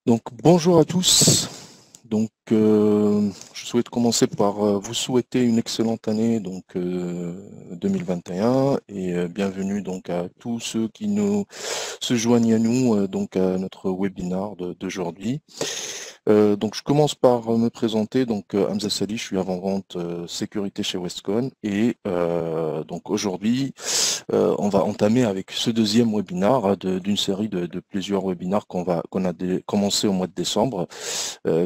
Donc bonjour à tous. Je souhaite commencer par vous souhaiter une excellente année 2021 et bienvenue donc à tous ceux qui nous se joignent à nous à notre webinaire d'aujourd'hui. Donc je commence par me présenter. Hamza Sali, je suis avant-vente sécurité chez Westcon et donc aujourd'hui on va entamer avec ce deuxième webinaire d'une série de plusieurs webinaires qu'on a commencé au mois de décembre,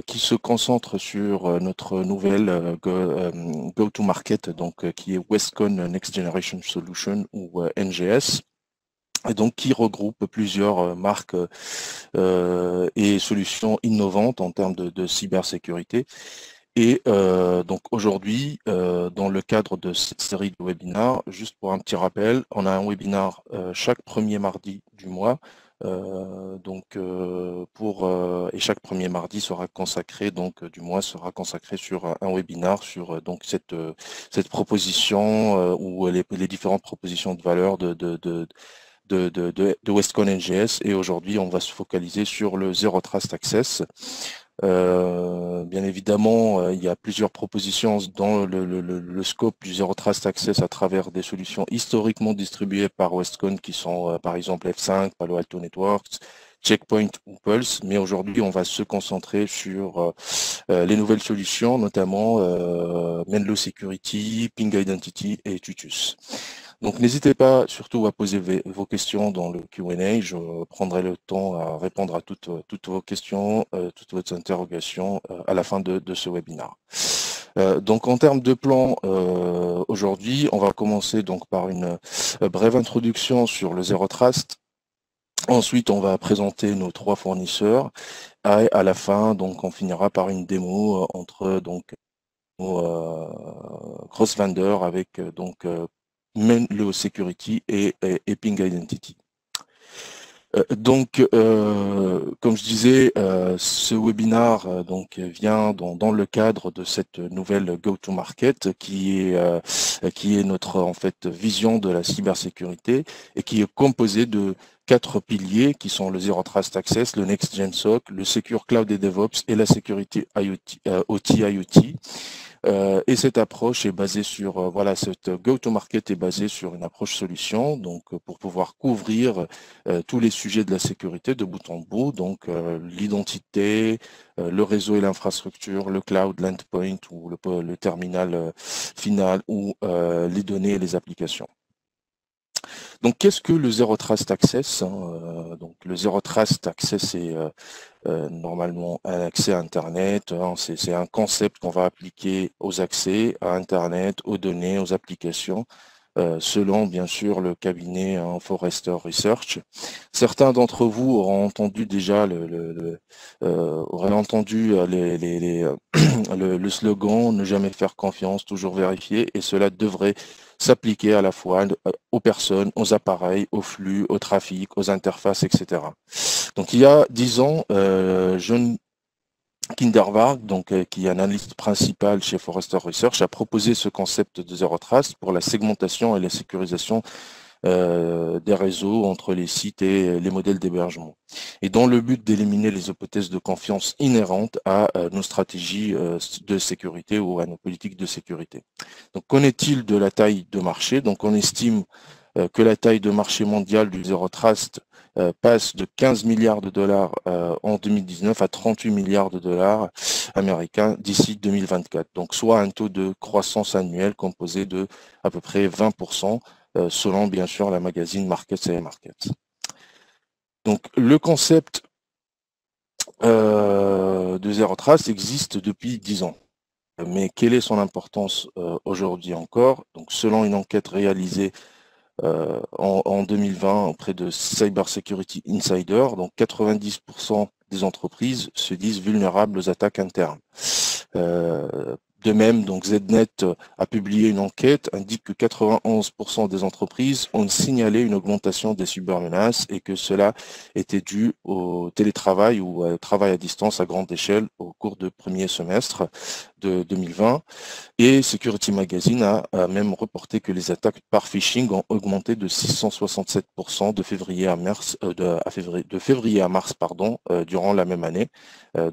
qui se concentre sur notre nouvelle go-to-market, qui est Westcon Next Generation Solution ou NGS. Et donc qui regroupe plusieurs marques et solutions innovantes en termes de cybersécurité. Et donc aujourd'hui, dans le cadre de cette série de webinaires, juste pour un petit rappel, on a un webinaire chaque premier mardi du mois. Et chaque premier mardi sera consacré du mois sera consacré sur un webinaire sur cette proposition ou les différentes propositions de valeur de Westcon NGS. Et aujourd'hui, on va se focaliser sur le Zero Trust Access. Bien évidemment, il y a plusieurs propositions dans le scope du Zero Trust Access à travers des solutions historiquement distribuées par Westcon qui sont par exemple F5, Palo Alto Networks, Checkpoint ou Pulse, mais aujourd'hui on va se concentrer sur les nouvelles solutions, notamment Menlo Security, Ping Identity et Tutus. Donc n'hésitez pas surtout à poser vos questions dans le Q&A. Je prendrai le temps à répondre à toutes vos questions, toutes vos interrogations à la fin de ce webinaire. Donc en termes de plan, aujourd'hui, on va commencer donc par une brève introduction sur le Zero Trust. Ensuite, on va présenter nos trois fournisseurs. Et à la fin, donc, on finira par une démo entre cross-vendors avec Menlo Security et Ping Identity. Comme je disais, ce webinaire vient dans le cadre de cette nouvelle go-to-market qui est notre en fait vision de la cybersécurité et qui est composée de 4 piliers qui sont le Zero Trust Access, le Next Gen SOC, le Secure Cloud et DevOps et la sécurité OT-IoT. Et cette approche est basée sur, cette go-to-market est basée sur une approche solution, pour pouvoir couvrir tous les sujets de la sécurité de bout en bout, l'identité, le réseau et l'infrastructure, le cloud, l'endpoint ou le terminal final ou les données et les applications. Donc, qu'est-ce que le Zero Trust Access? Le Zero Trust Access est normalement un accès à Internet. C'est un concept qu'on va appliquer aux accès à Internet, aux données, aux applications, selon bien sûr le cabinet Forrester Research. Certains d'entre vous auront entendu déjà auraient entendu le slogan « Ne jamais faire confiance, toujours vérifier » et cela devrait s'appliquer à la fois aux personnes, aux appareils, aux flux, au trafic, aux interfaces, etc. Donc il y a 10 ans, John Kindervag, qui est analyste principal chez Forrester Research, a proposé ce concept de Zero Trust pour la segmentation et la sécurisation des réseaux entre les sites et les modèles d'hébergement. Et dans le but d'éliminer les hypothèses de confiance inhérentes à nos stratégies de sécurité ou à nos politiques de sécurité. Donc qu'en est-il de la taille de marché? Donc on estime que la taille de marché mondiale du Zero Trust passe de 15 milliards de dollars en 2019 à 38 milliards de dollars américains d'ici 2024. Donc soit un taux de croissance annuelle composé de à peu près 20%, selon bien sûr la magazine Markets and Markets. Donc le concept de Zero Trust existe depuis 10 ans. Mais quelle est son importance aujourd'hui encore? Donc selon une enquête réalisée en 2020 auprès de Cyber Security Insider, donc 90% des entreprises se disent vulnérables aux attaques internes. De même, donc ZNet a publié une enquête, indique que 91% des entreprises ont signalé une augmentation des cybermenaces et que cela était dû au télétravail ou au travail à distance à grande échelle au cours du premier semestre de 2020. Et Security Magazine a même reporté que les attaques par phishing ont augmenté de 667% de février à mars, pardon, durant la même année,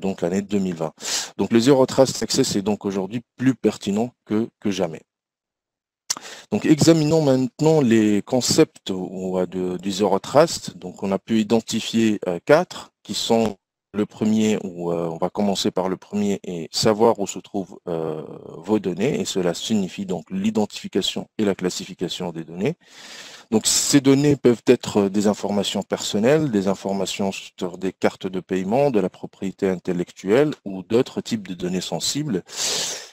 donc l'année 2020. Donc le Zero Trust Access est donc aujourd'hui plus pertinent que jamais. Donc examinons maintenant les concepts du Zero Trust. Donc on a pu identifier 4 qui sont le premier, on va commencer par le premier et savoir où se trouvent vos données, et cela signifie donc l'identification et la classification des données. Donc ces données peuvent être des informations personnelles, des informations sur des cartes de paiement, de la propriété intellectuelle ou d'autres types de données sensibles.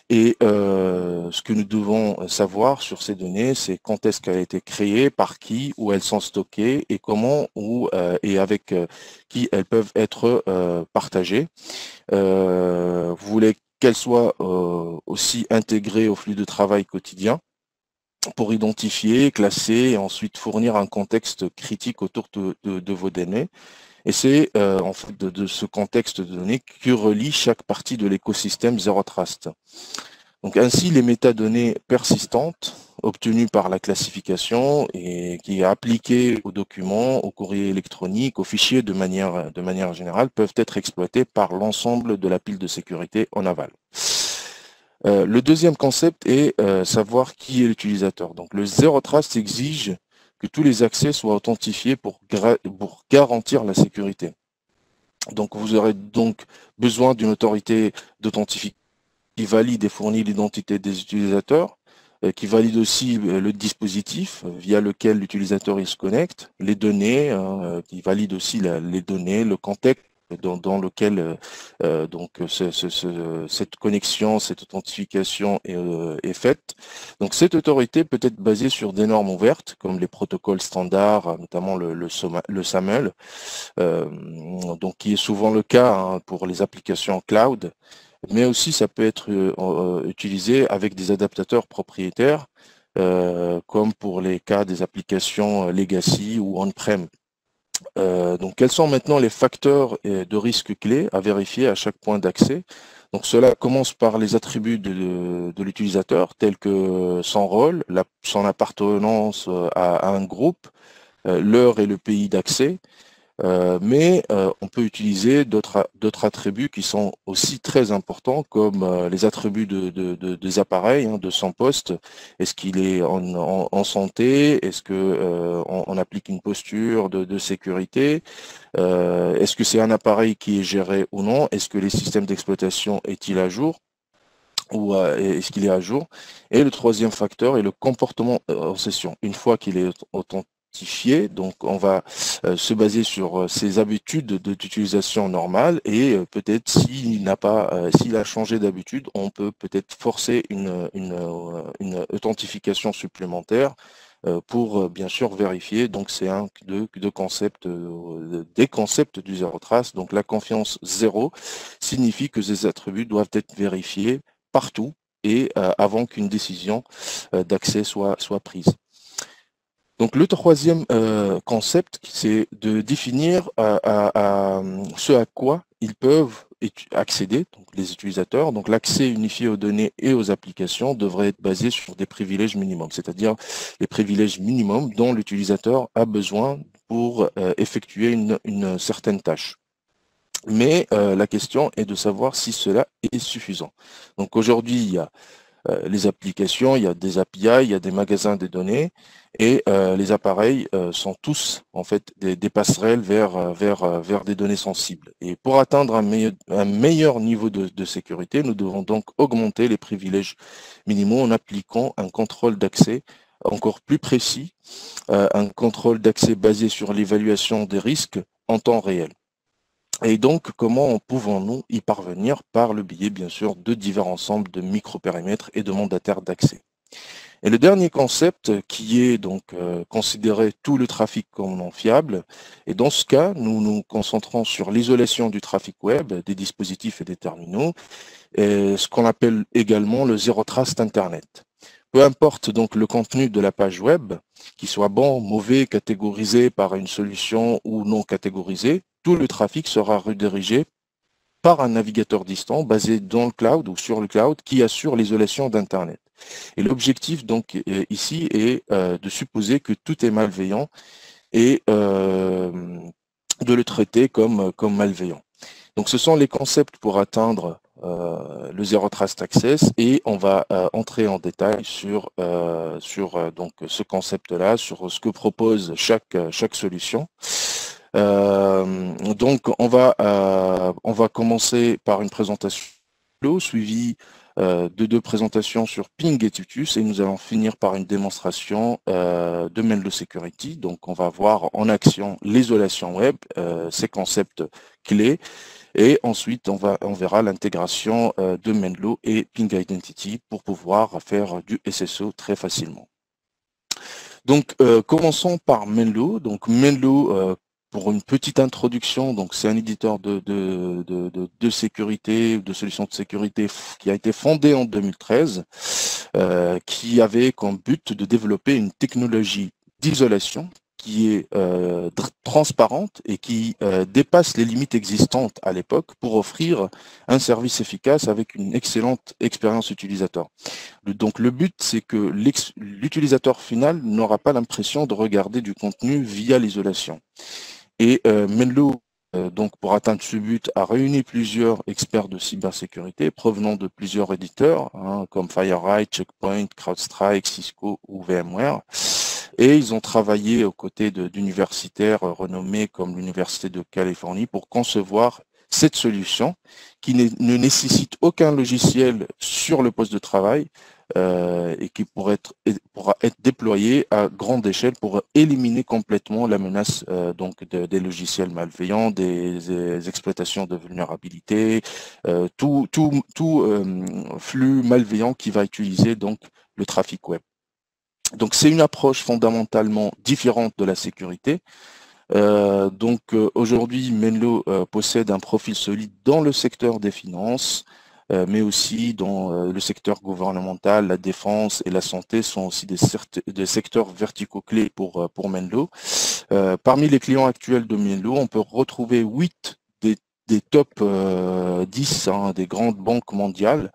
Et ce que nous devons savoir sur ces données, c'est quand est-ce qu'elle a été créée, par qui, où elles sont stockées et comment et avec qui elles peuvent être partagées. Vous voulez qu'elles soient aussi intégrées au flux de travail quotidien pour identifier, classer et ensuite fournir un contexte critique autour de vos données. Et c'est en fait de ce contexte de données que relie chaque partie de l'écosystème Zero Trust. Donc ainsi, les métadonnées persistantes obtenues par la classification et qui est appliquée aux documents, aux courriers électroniques, aux fichiers de manière générale, peuvent être exploitées par l'ensemble de la pile de sécurité en aval. Le deuxième concept est savoir qui est l'utilisateur. Donc le Zero Trust exige que tous les accès soient authentifiés pour garantir la sécurité. Donc vous aurez donc besoin d'une autorité d'authentification qui valide et fournit l'identité des utilisateurs, qui valide aussi le dispositif via lequel l'utilisateur se connecte, les données, qui valide aussi les données, le contexte dans lequel cette connexion, cette authentification est faite. Donc cette autorité peut être basée sur des normes ouvertes, comme les protocoles standards, notamment le SAML, donc qui est souvent le cas pour les applications cloud, mais aussi ça peut être utilisé avec des adaptateurs propriétaires, comme pour les cas des applications legacy ou on-prem. Donc quels sont maintenant les facteurs de risque clés à vérifier à chaque point d'accès? Donc cela commence par les attributs de l'utilisateur, tels que son rôle, son appartenance à un groupe, l'heure et le pays d'accès. Mais on peut utiliser d'autres attributs qui sont aussi très importants, comme les attributs des appareils, de son poste. Est-ce qu'il est en santé? Est-ce que on applique une posture de sécurité? Est-ce que c'est un appareil qui est géré ou non? Est-ce que les systèmes d'exploitation est-il à jour? Ou est-ce qu'il est à jour? Et le troisième facteur est le comportement en session. Une fois qu'il est authentifié, donc on va se baser sur ses habitudes d'utilisation normale et peut-être s'il a changé d'habitude, on peut peut-être forcer une authentification supplémentaire pour bien sûr vérifier. Donc c'est un des concepts du Zero Trust. Donc la confiance zéro signifie que ces attributs doivent être vérifiés partout et avant qu'une décision d'accès soit prise. Donc le troisième concept, c'est de définir ce à quoi ils peuvent accéder, donc les utilisateurs. Donc l'accès unifié aux données et aux applications devrait être basé sur des privilèges minimums, c'est-à-dire les privilèges minimums dont l'utilisateur a besoin pour effectuer une certaine tâche. Mais la question est de savoir si cela est suffisant. Donc aujourd'hui, il y a les applications, il y a des API, il y a des magasins de données, et les appareils sont tous en fait des passerelles vers des données sensibles. Et pour atteindre un meilleur niveau de sécurité, nous devons donc augmenter les privilèges minimaux en appliquant un contrôle d'accès encore plus précis, un contrôle d'accès basé sur l'évaluation des risques en temps réel. Et donc, comment pouvons-nous y parvenir? Par le biais, bien sûr, de divers ensembles de micropérimètres et de mandataires d'accès. Et le dernier concept qui est donc considérer tout le trafic comme non fiable. Et dans ce cas, nous nous concentrons sur l'isolation du trafic web, des dispositifs et des terminaux, et ce qu'on appelle également le zéro trust Internet. Peu importe donc le contenu de la page web, qu'il soit bon, mauvais, catégorisé par une solution ou non catégorisé, tout le trafic sera redirigé par un navigateur distant basé dans le cloud ou sur le cloud qui assure l'isolation d'Internet. Et l'objectif donc ici est de supposer que tout est malveillant et de le traiter comme malveillant. Donc ce sont les concepts pour atteindre le Zero Trust Access et on va entrer en détail sur donc ce concept-là, sur ce que propose chaque solution. Donc on va commencer par une présentation suivie de deux présentations sur Ping et Tutus et nous allons finir par une démonstration de Menlo Security. Donc on va voir en action l'isolation web, ces concepts clés. Et ensuite, on verra l'intégration de Menlo et Ping Identity pour pouvoir faire du SSO très facilement. Donc, commençons par Menlo. Donc, Menlo, pour une petite introduction, donc c'est un éditeur de sécurité, de solutions de sécurité qui a été fondé en 2013, qui avait comme but de développer une technologie d'isolation qui est transparente et qui dépasse les limites existantes à l'époque pour offrir un service efficace avec une excellente expérience utilisateur. Donc le but, c'est que l'utilisateur final n'aura pas l'impression de regarder du contenu via l'isolation. Et Menlo, donc pour atteindre ce but, a réuni plusieurs experts de cybersécurité provenant de plusieurs éditeurs, comme FireEye, Checkpoint, CrowdStrike, Cisco ou VMware. Et ils ont travaillé aux côtés d'universitaires renommés comme l'Université de Californie pour concevoir cette solution qui ne nécessite aucun logiciel sur le poste de travail et qui pourra être déployé à grande échelle pour éliminer complètement la menace donc des logiciels malveillants, des exploitations de vulnérabilité, tout flux malveillant qui va utiliser donc le trafic web. Donc c'est une approche fondamentalement différente de la sécurité. Aujourd'hui, Menlo possède un profil solide dans le secteur des finances, mais aussi dans le secteur gouvernemental, la défense et la santé sont aussi des secteurs verticaux clés pour Menlo. Parmi les clients actuels de Menlo, on peut retrouver 8 des top 10 des grandes banques mondiales.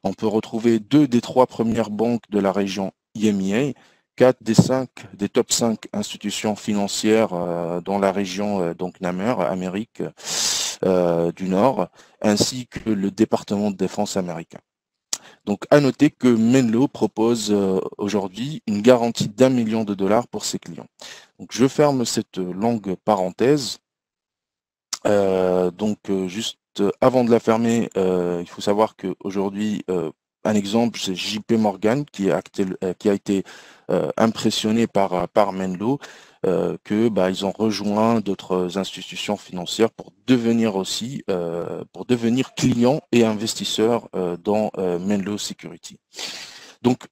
On peut retrouver 2 des 3 premières banques de la région IMEA, 4 des top 5 institutions financières dans la région donc NAMER, Amérique du Nord, ainsi que le département de défense américain. Donc à noter que Menlo propose aujourd'hui une garantie d'1 million de dollars pour ses clients. Donc je ferme cette longue parenthèse. Juste avant de la fermer, il faut savoir qu'aujourd'hui, un exemple, c'est JP Morgan qui a été impressionné par Menlo, ils ont rejoint d'autres institutions financières pour devenir clients et investisseurs dans Menlo Security. Donc,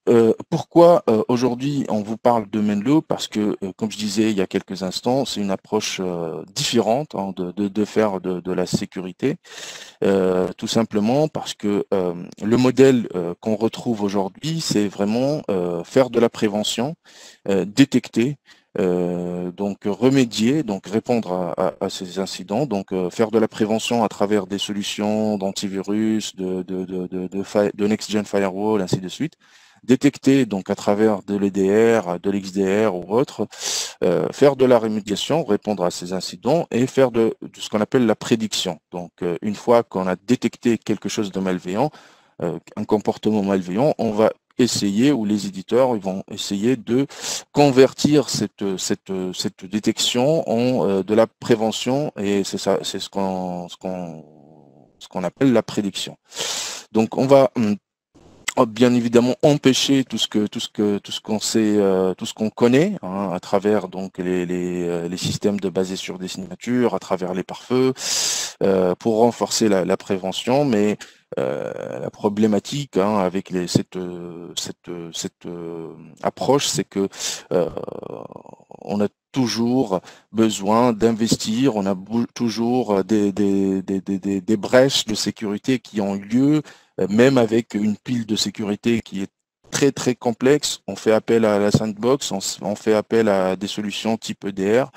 pourquoi aujourd'hui on vous parle de Menlo? Parce que, comme je disais il y a quelques instants, c'est une approche différente de faire de la sécurité, tout simplement parce que le modèle qu'on retrouve aujourd'hui, c'est vraiment faire de la prévention, détecter, donc remédier, donc répondre à ces incidents, donc faire de la prévention à travers des solutions d'antivirus, de next-gen firewall, ainsi de suite, détecter donc à travers de l'EDR, de l'XDR ou autre, faire de la remédiation, répondre à ces incidents et faire de ce qu'on appelle la prédiction. Donc une fois qu'on a détecté quelque chose de malveillant, un comportement malveillant, on va essayer, ou les éditeurs ils vont essayer de convertir cette détection en de la prévention, et c'est ça, c'est ce qu'on appelle la prédiction. Donc on va bien évidemment empêcher tout ce qu'on sait, tout ce qu'on connaît à travers donc les systèmes basés sur des signatures, à travers les pare-feux, pour renforcer la prévention, mais la problématique avec cette approche, c'est que on a toujours besoin d'investir, on a toujours des brèches de sécurité qui ont lieu, même avec une pile de sécurité qui est très complexe. On fait appel à la sandbox, on fait appel à des solutions type EDR,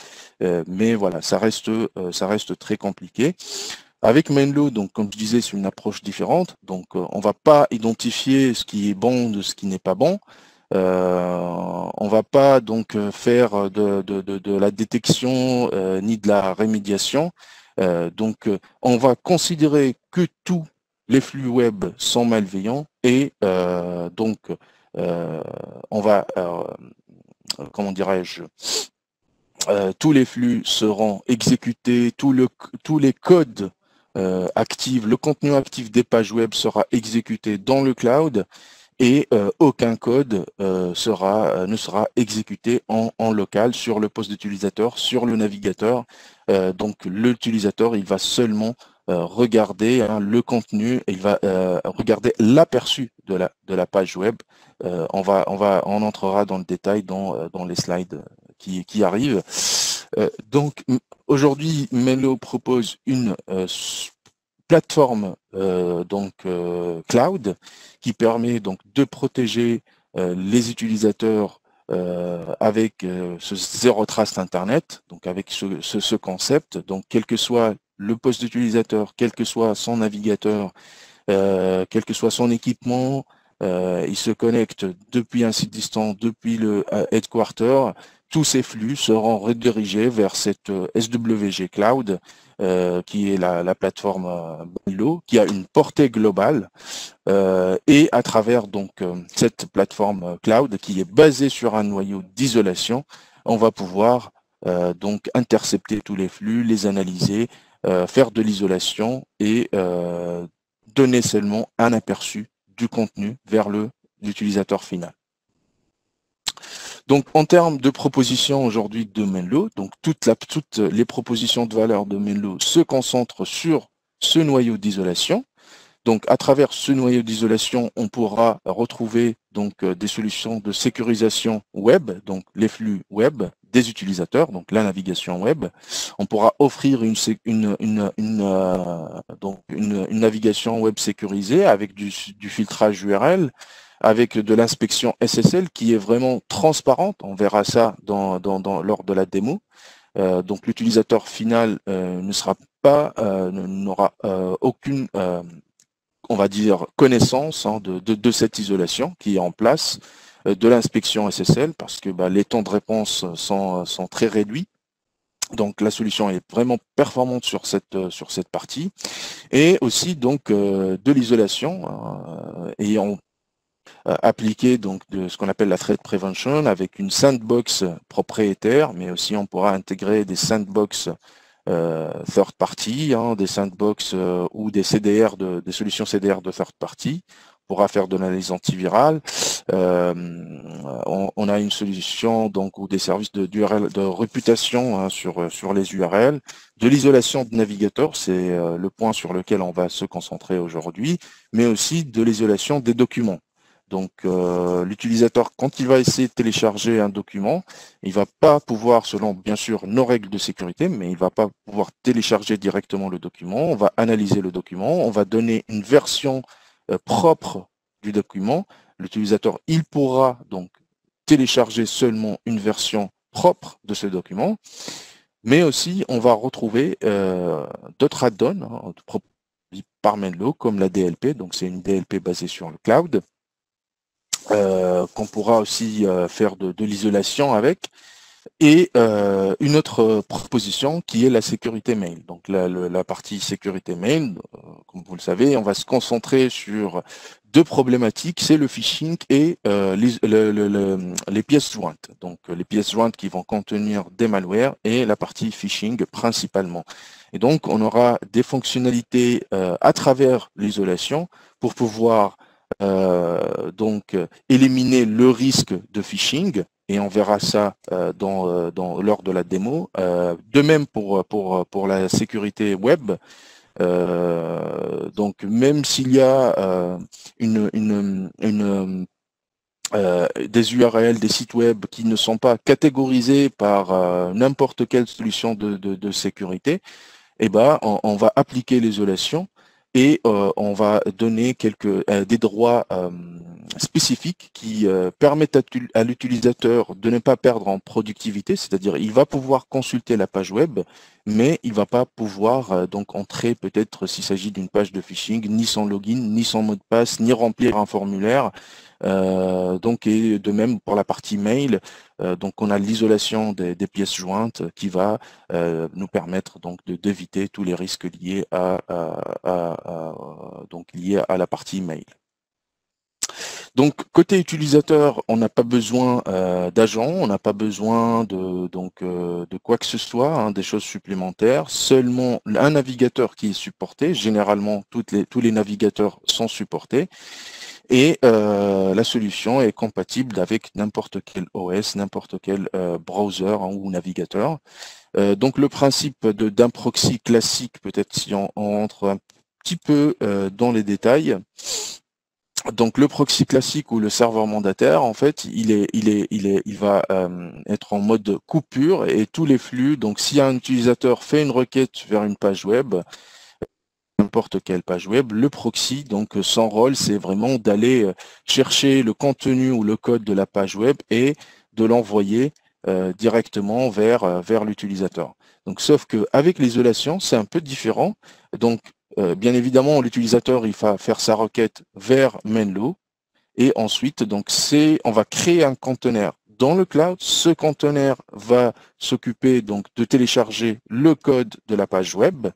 mais voilà, ça reste très compliqué. Avec Menlo, donc comme je disais, c'est une approche différente. Donc on va pas identifier ce qui est bon de ce qui n'est pas bon. On va pas donc faire de la détection ni de la rémédiation. Donc on va considérer que tous les flux web sont malveillants et donc on va comment dirais-je, tous les flux seront exécutés, tous les codes actifs, le contenu actif des pages web sera exécuté dans le cloud et aucun code ne sera exécuté en local sur le poste d'utilisateur, sur le navigateur. Donc l'utilisateur, il va seulement regarder le contenu, il va regarder l'aperçu de la page web. On entrera dans le détail dans les slides qui arrivent. Donc aujourd'hui, Menlo propose une plateforme cloud qui permet donc de protéger les utilisateurs avec ce zéro trust internet, donc avec ce concept. Donc quel que soit le poste d'utilisateur, quel que soit son navigateur, quel que soit son équipement, il se connecte depuis un site distant, depuis le headquarter. Tous ces flux seront redirigés vers cette SWG Cloud, qui est la plateforme Menlo, qui a une portée globale, et à travers donc cette plateforme cloud qui est basée sur un noyau d'isolation, on va pouvoir donc intercepter tous les flux, les analyser, faire de l'isolation et donner seulement un aperçu du contenu vers l'utilisateur final. Donc, en termes de propositions aujourd'hui de Menlo, donc toutes les propositions de valeur de Menlo se concentrent sur ce noyau d'isolation. Donc, à travers ce noyau d'isolation, on pourra retrouver donc des solutions de sécurisation web, donc les flux web des utilisateurs, donc la navigation web. On pourra offrir une navigation web sécurisée avec du filtrage URL, avec de l'inspection SSL qui est vraiment transparente. On verra ça lors de la démo. Donc l'utilisateur final n'aura aucune, on va dire, connaissance de cette isolation qui est en place, de l'inspection SSL, parce que les temps de réponse sont très réduits. Donc la solution est vraiment performante sur cette partie. Et aussi donc de l'isolation, ayant appliqué donc de ce qu'on appelle la threat prevention avec une sandbox propriétaire, mais aussi on pourra intégrer des sandbox third party, des sandbox ou des CDR des solutions CDR de third party. On pourra faire de l'analyse antivirale. On a une solution donc ou des services d'URL de réputation sur les URL, de l'isolation de navigateurs, c'est le point sur lequel on va se concentrer aujourd'hui, mais aussi de l'isolation des documents. Donc l'utilisateur, quand il va essayer de télécharger un document, il va pas pouvoir, selon bien sûr nos règles de sécurité, mais il va pas pouvoir télécharger directement le document. On va analyser le document, on va donner une version propre du document. L'utilisateur, il pourra donc télécharger seulement une version propre de ce document, mais aussi on va retrouver d'autres add-ons produits par Menlo, comme la DLP, donc c'est une DLP basée sur le cloud, qu'on pourra aussi faire de l'isolation avec, et une autre proposition qui est la sécurité mail. Donc la partie sécurité mail, comme vous le savez, on va se concentrer sur deux problématiques, c'est le phishing et les pièces jointes. Donc les pièces jointes qui vont contenir des malwares et la partie phishing principalement. Et donc on aura des fonctionnalités à travers l'isolation pour pouvoir donc éliminer le risque de phishing, et on verra ça lors de la démo. De même pour la sécurité web, Donc même s'il y a des URL, des sites web qui ne sont pas catégorisés par n'importe quelle solution de sécurité, eh ben, on va appliquer l'isolation et on va donner des droits spécifiques qui permettent à l'utilisateur de ne pas perdre en productivité, c'est-à-dire il va pouvoir consulter la page web, mais il va pas pouvoir donc entrer peut-être s'il s'agit d'une page de phishing, ni son login, ni son mot de passe, ni remplir un formulaire. Donc, et de même pour la partie mail, donc on a l'isolation des pièces jointes qui va nous permettre donc d'éviter tous les risques liés donc liés à la partie mail. Donc côté utilisateur, on n'a pas besoin d'agents, on n'a pas besoin de quoi que ce soit, hein, des choses supplémentaires, seulement un navigateur qui est supporté. Généralement, tous les navigateurs sont supportés. Et la solution est compatible avec n'importe quel OS, n'importe quel browser hein, ou navigateur. Donc le principe d'un proxy classique, peut-être si on rentre un petit peu dans les détails. Donc le proxy classique ou le serveur mandataire, en fait, il va être en mode coupure et tous les flux. Donc si un utilisateur fait une requête vers une page web, n'importe quelle page web, le proxy, donc son rôle, c'est vraiment d'aller chercher le contenu ou le code de la page web et de l'envoyer directement vers l'utilisateur. Donc, sauf qu'avec l'isolation, c'est un peu différent. Donc, bien évidemment, l'utilisateur, il va faire sa requête vers Menlo et ensuite, donc, on va créer un conteneur dans le cloud. Ce conteneur va s'occuper donc de télécharger le code de la page web.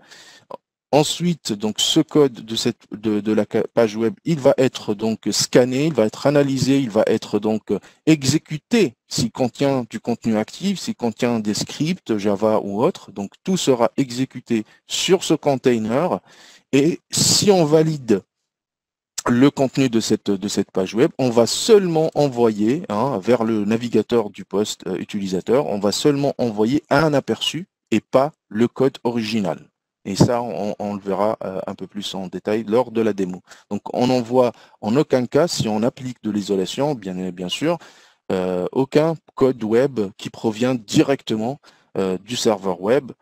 Ensuite, donc ce code de la page web, il va être donc scanné, il va être analysé, il va être donc exécuté s'il contient du contenu actif, s'il contient des scripts Java ou autre. Donc tout sera exécuté sur ce container. Et si on valide le contenu de cette page web, on va seulement envoyer vers le navigateur du poste utilisateur, on va seulement envoyer un aperçu et pas le code original. Et ça, on le verra un peu plus en détail lors de la démo. Donc, on n'envoie en aucun cas, si on applique de l'isolation, bien sûr, aucun code web qui provient directement du serveur web.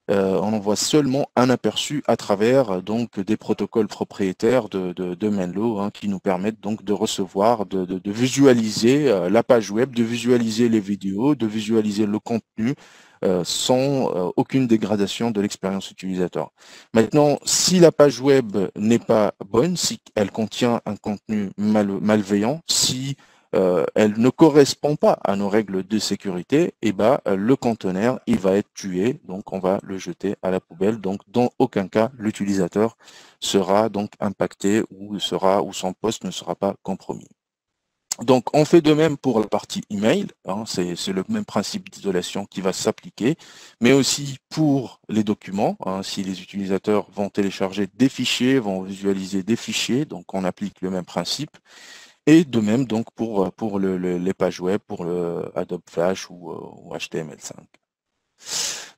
On envoie seulement un aperçu à travers donc des protocoles propriétaires de Menlo hein, qui nous permettent donc de recevoir, de visualiser la page web, de visualiser les vidéos, de visualiser le contenu sans aucune dégradation de l'expérience utilisateur. Maintenant, si la page web n'est pas bonne, si elle contient un contenu malveillant, si elle ne correspond pas à nos règles de sécurité, et ben le conteneur il va être tué, donc on va le jeter à la poubelle. Donc dans aucun cas l'utilisateur sera donc impacté ou son poste ne sera pas compromis. Donc on fait de même pour la partie email, hein, c'est le même principe d'isolation qui va s'appliquer, mais aussi pour les documents, hein, si les utilisateurs vont télécharger des fichiers, vont visualiser des fichiers, donc on applique le même principe. Et de même donc pour les pages web, pour le Adobe Flash ou HTML5.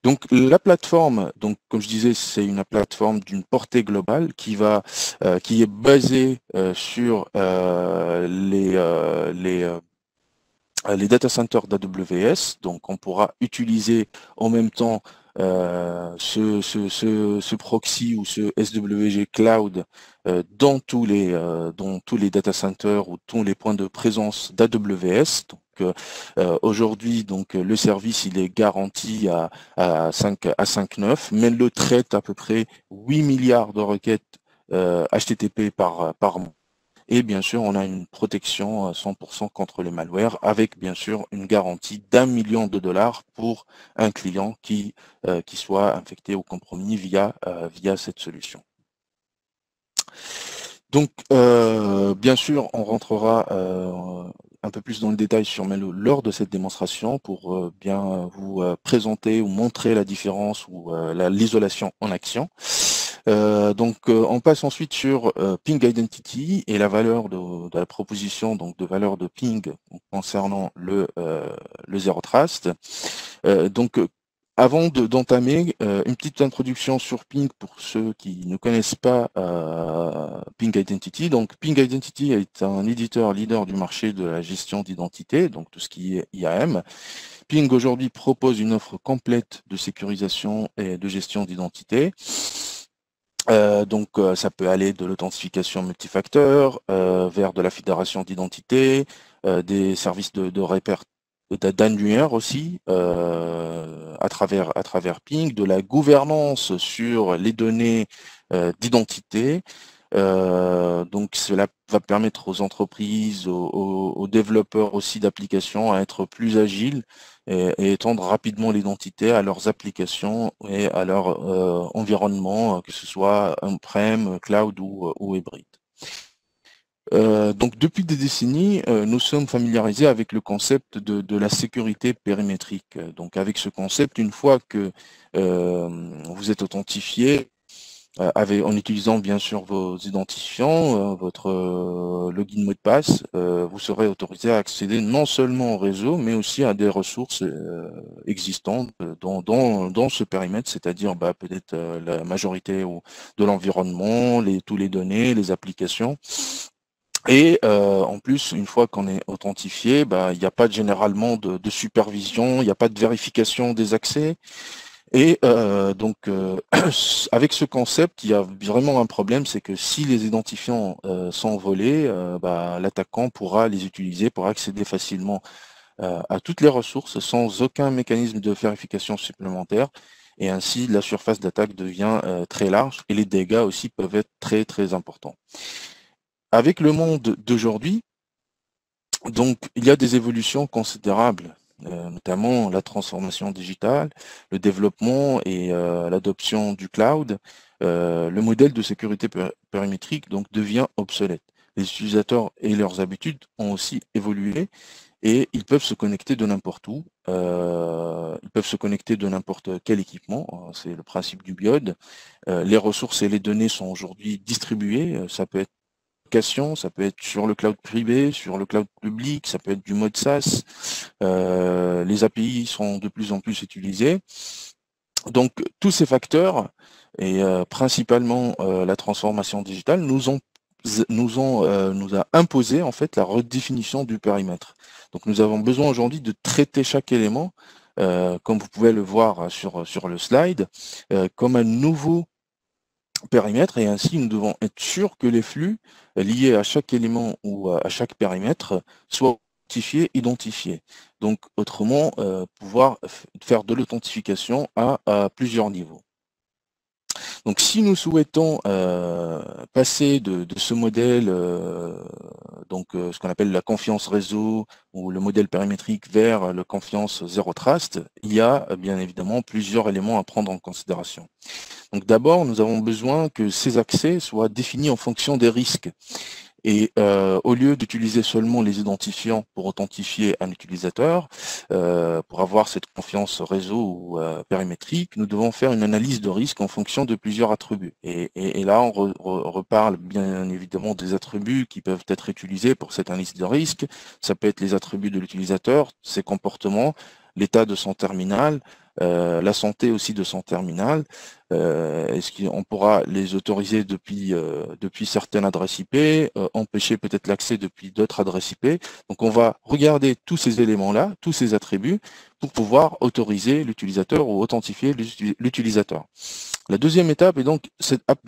Donc la plateforme, donc comme je disais, c'est une plateforme d'une portée globale qui est basée sur les data centers d'AWS. Donc on pourra utiliser en même temps ce proxy ou ce SWG Cloud dans tous les data centers ou tous les points de présence d'AWS. Donc aujourd'hui, donc le service il est garanti à 5.9, mais le traite à peu près 8 milliards de requêtes HTTP par mois. Et bien sûr, on a une protection 100% contre les malwares avec bien sûr une garantie d'1 million de dollars pour un client qui soit infecté ou compromis via cette solution. Donc, bien sûr, on rentrera un peu plus dans le détail sur Menlo lors de cette démonstration pour bien vous présenter ou montrer la différence ou l'isolation en action. Donc, on passe ensuite sur Ping Identity et la valeur de la proposition donc de valeur de ping concernant le Zero Trust. Donc, Avant d'entamer, une petite introduction sur Ping pour ceux qui ne connaissent pas Ping Identity. Donc, Ping Identity est un éditeur leader du marché de la gestion d'identité, donc tout ce qui est IAM. Ping aujourd'hui propose une offre complète de sécurisation et de gestion d'identité. Ça peut aller de l'authentification multifacteur vers de la fédération d'identité, des services de repère d'annuaire aussi à travers Ping, de la gouvernance sur les données d'identité. Donc cela va permettre aux entreprises, aux développeurs aussi d'applications à être plus agiles et étendre rapidement l'identité à leurs applications et à leur environnement, que ce soit on-prem, cloud ou hybride. Donc depuis des décennies, nous sommes familiarisés avec le concept de la sécurité périmétrique. Donc avec ce concept, une fois que vous êtes authentifié, en utilisant bien sûr vos identifiants, votre login mot de passe, vous serez autorisé à accéder non seulement au réseau, mais aussi à des ressources existantes dans ce périmètre, c'est-à-dire peut-être la majorité de l'environnement, tous les données, les applications. Et en plus, une fois qu'on est authentifié, il n'y a pas généralement de supervision, il n'y a pas de vérification des accès. Et avec ce concept, il y a vraiment un problème, c'est que si les identifiants sont volés, l'attaquant pourra les utiliser pour accéder facilement à toutes les ressources sans aucun mécanisme de vérification supplémentaire. Et ainsi, la surface d'attaque devient très large et les dégâts aussi peuvent être très, très importants. Avec le monde d'aujourd'hui, donc, il y a des évolutions considérables, notamment la transformation digitale, le développement et l'adoption du cloud. Le modèle de sécurité périmétrique donc, devient obsolète. Les utilisateurs et leurs habitudes ont aussi évolué et ils peuvent se connecter de n'importe où. Ils peuvent se connecter de n'importe quel équipement. C'est le principe du BIOD. Les ressources et les données sont aujourd'hui distribuées. Ça peut être ça peut être sur le cloud privé, sur le cloud public, ça peut être du mode SaaS. Les API sont de plus en plus utilisés. Donc tous ces facteurs, et principalement la transformation digitale, nous a imposé en fait la redéfinition du périmètre. Donc nous avons besoin aujourd'hui de traiter chaque élément, comme vous pouvez le voir sur le slide, comme un nouveau périmètre, et ainsi nous devons être sûrs que les flux liés à chaque élément ou à chaque périmètre soient identifiés. Donc autrement, pouvoir faire de l'authentification à plusieurs niveaux. Donc si nous souhaitons passer de ce modèle, ce qu'on appelle la confiance réseau ou le modèle périmétrique vers le confiance zéro trust, il y a bien évidemment plusieurs éléments à prendre en considération. Donc d'abord, nous avons besoin que ces accès soient définis en fonction des risques. Et au lieu d'utiliser seulement les identifiants pour authentifier un utilisateur, pour avoir cette confiance réseau ou périmétrique, nous devons faire une analyse de risque en fonction de plusieurs attributs. Et là, on reparle bien évidemment des attributs qui peuvent être utilisés pour cette analyse de risque. Ça peut être les attributs de l'utilisateur, ses comportements, l'état de son terminal, la santé aussi de son terminal. Est-ce qu'on pourra les autoriser depuis certaines adresses IP, empêcher peut-être l'accès depuis d'autres adresses IP. Donc on va regarder tous ces éléments-là, tous ces attributs, pour pouvoir autoriser l'utilisateur ou authentifier l'utilisateur. La deuxième étape est donc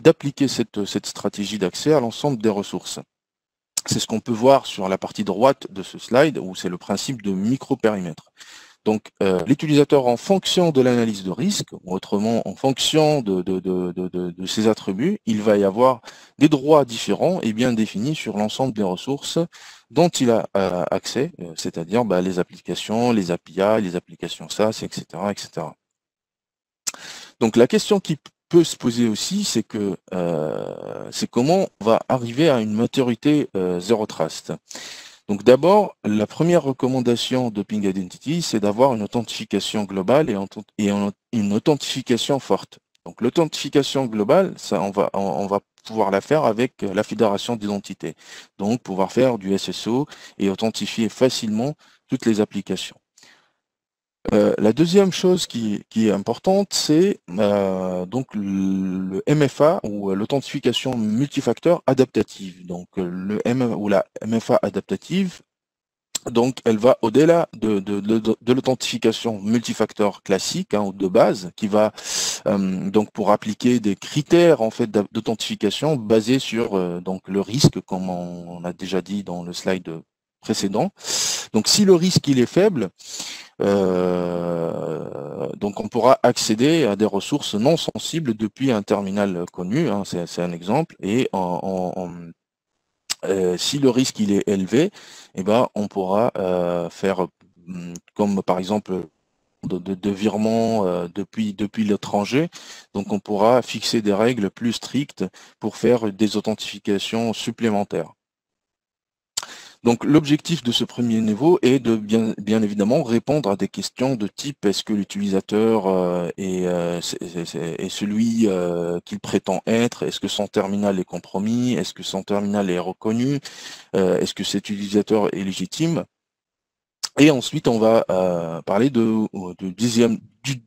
d'appliquer cette stratégie d'accès à l'ensemble des ressources. C'est ce qu'on peut voir sur la partie droite de ce slide, où c'est le principe de micro-périmètre. Donc, l'utilisateur, en fonction de l'analyse de risque, ou autrement en fonction de ses attributs, il va y avoir des droits différents et bien définis sur l'ensemble des ressources dont il a accès, c'est-à-dire les applications, les API, les applications SaaS, etc., etc. Donc, la question qui peut se poser aussi, c'est comment on va arriver à une maturité Zero Trust. Donc d'abord, la première recommandation de Ping Identity, c'est d'avoir une authentification globale et une authentification forte. Donc l'authentification globale, ça, on va pouvoir la faire avec la fédération d'identité. Donc pouvoir faire du SSO et authentifier facilement toutes les applications. La deuxième chose qui est importante, c'est donc le MFA ou l'authentification multifacteur adaptative. Donc ou la MFA adaptative, donc elle va au-delà de l'authentification multifacteur classique ou de base, qui va donc pour appliquer des critères en fait d'authentification basés sur donc le risque, comme on a déjà dit dans le slide précédent. Donc si le risque il est faible, donc on pourra accéder à des ressources non sensibles depuis un terminal connu, c'est un exemple, et si le risque il est élevé, eh ben, on pourra faire comme par exemple de virement depuis l'étranger. Donc on pourra fixer des règles plus strictes pour faire des authentifications supplémentaires. Donc l'objectif de ce premier niveau est de bien évidemment répondre à des questions de type est-ce que l'utilisateur est celui qu'il prétend être, est-ce que son terminal est compromis, est-ce que son terminal est reconnu, est-ce que cet utilisateur est légitime. Et ensuite on va parler du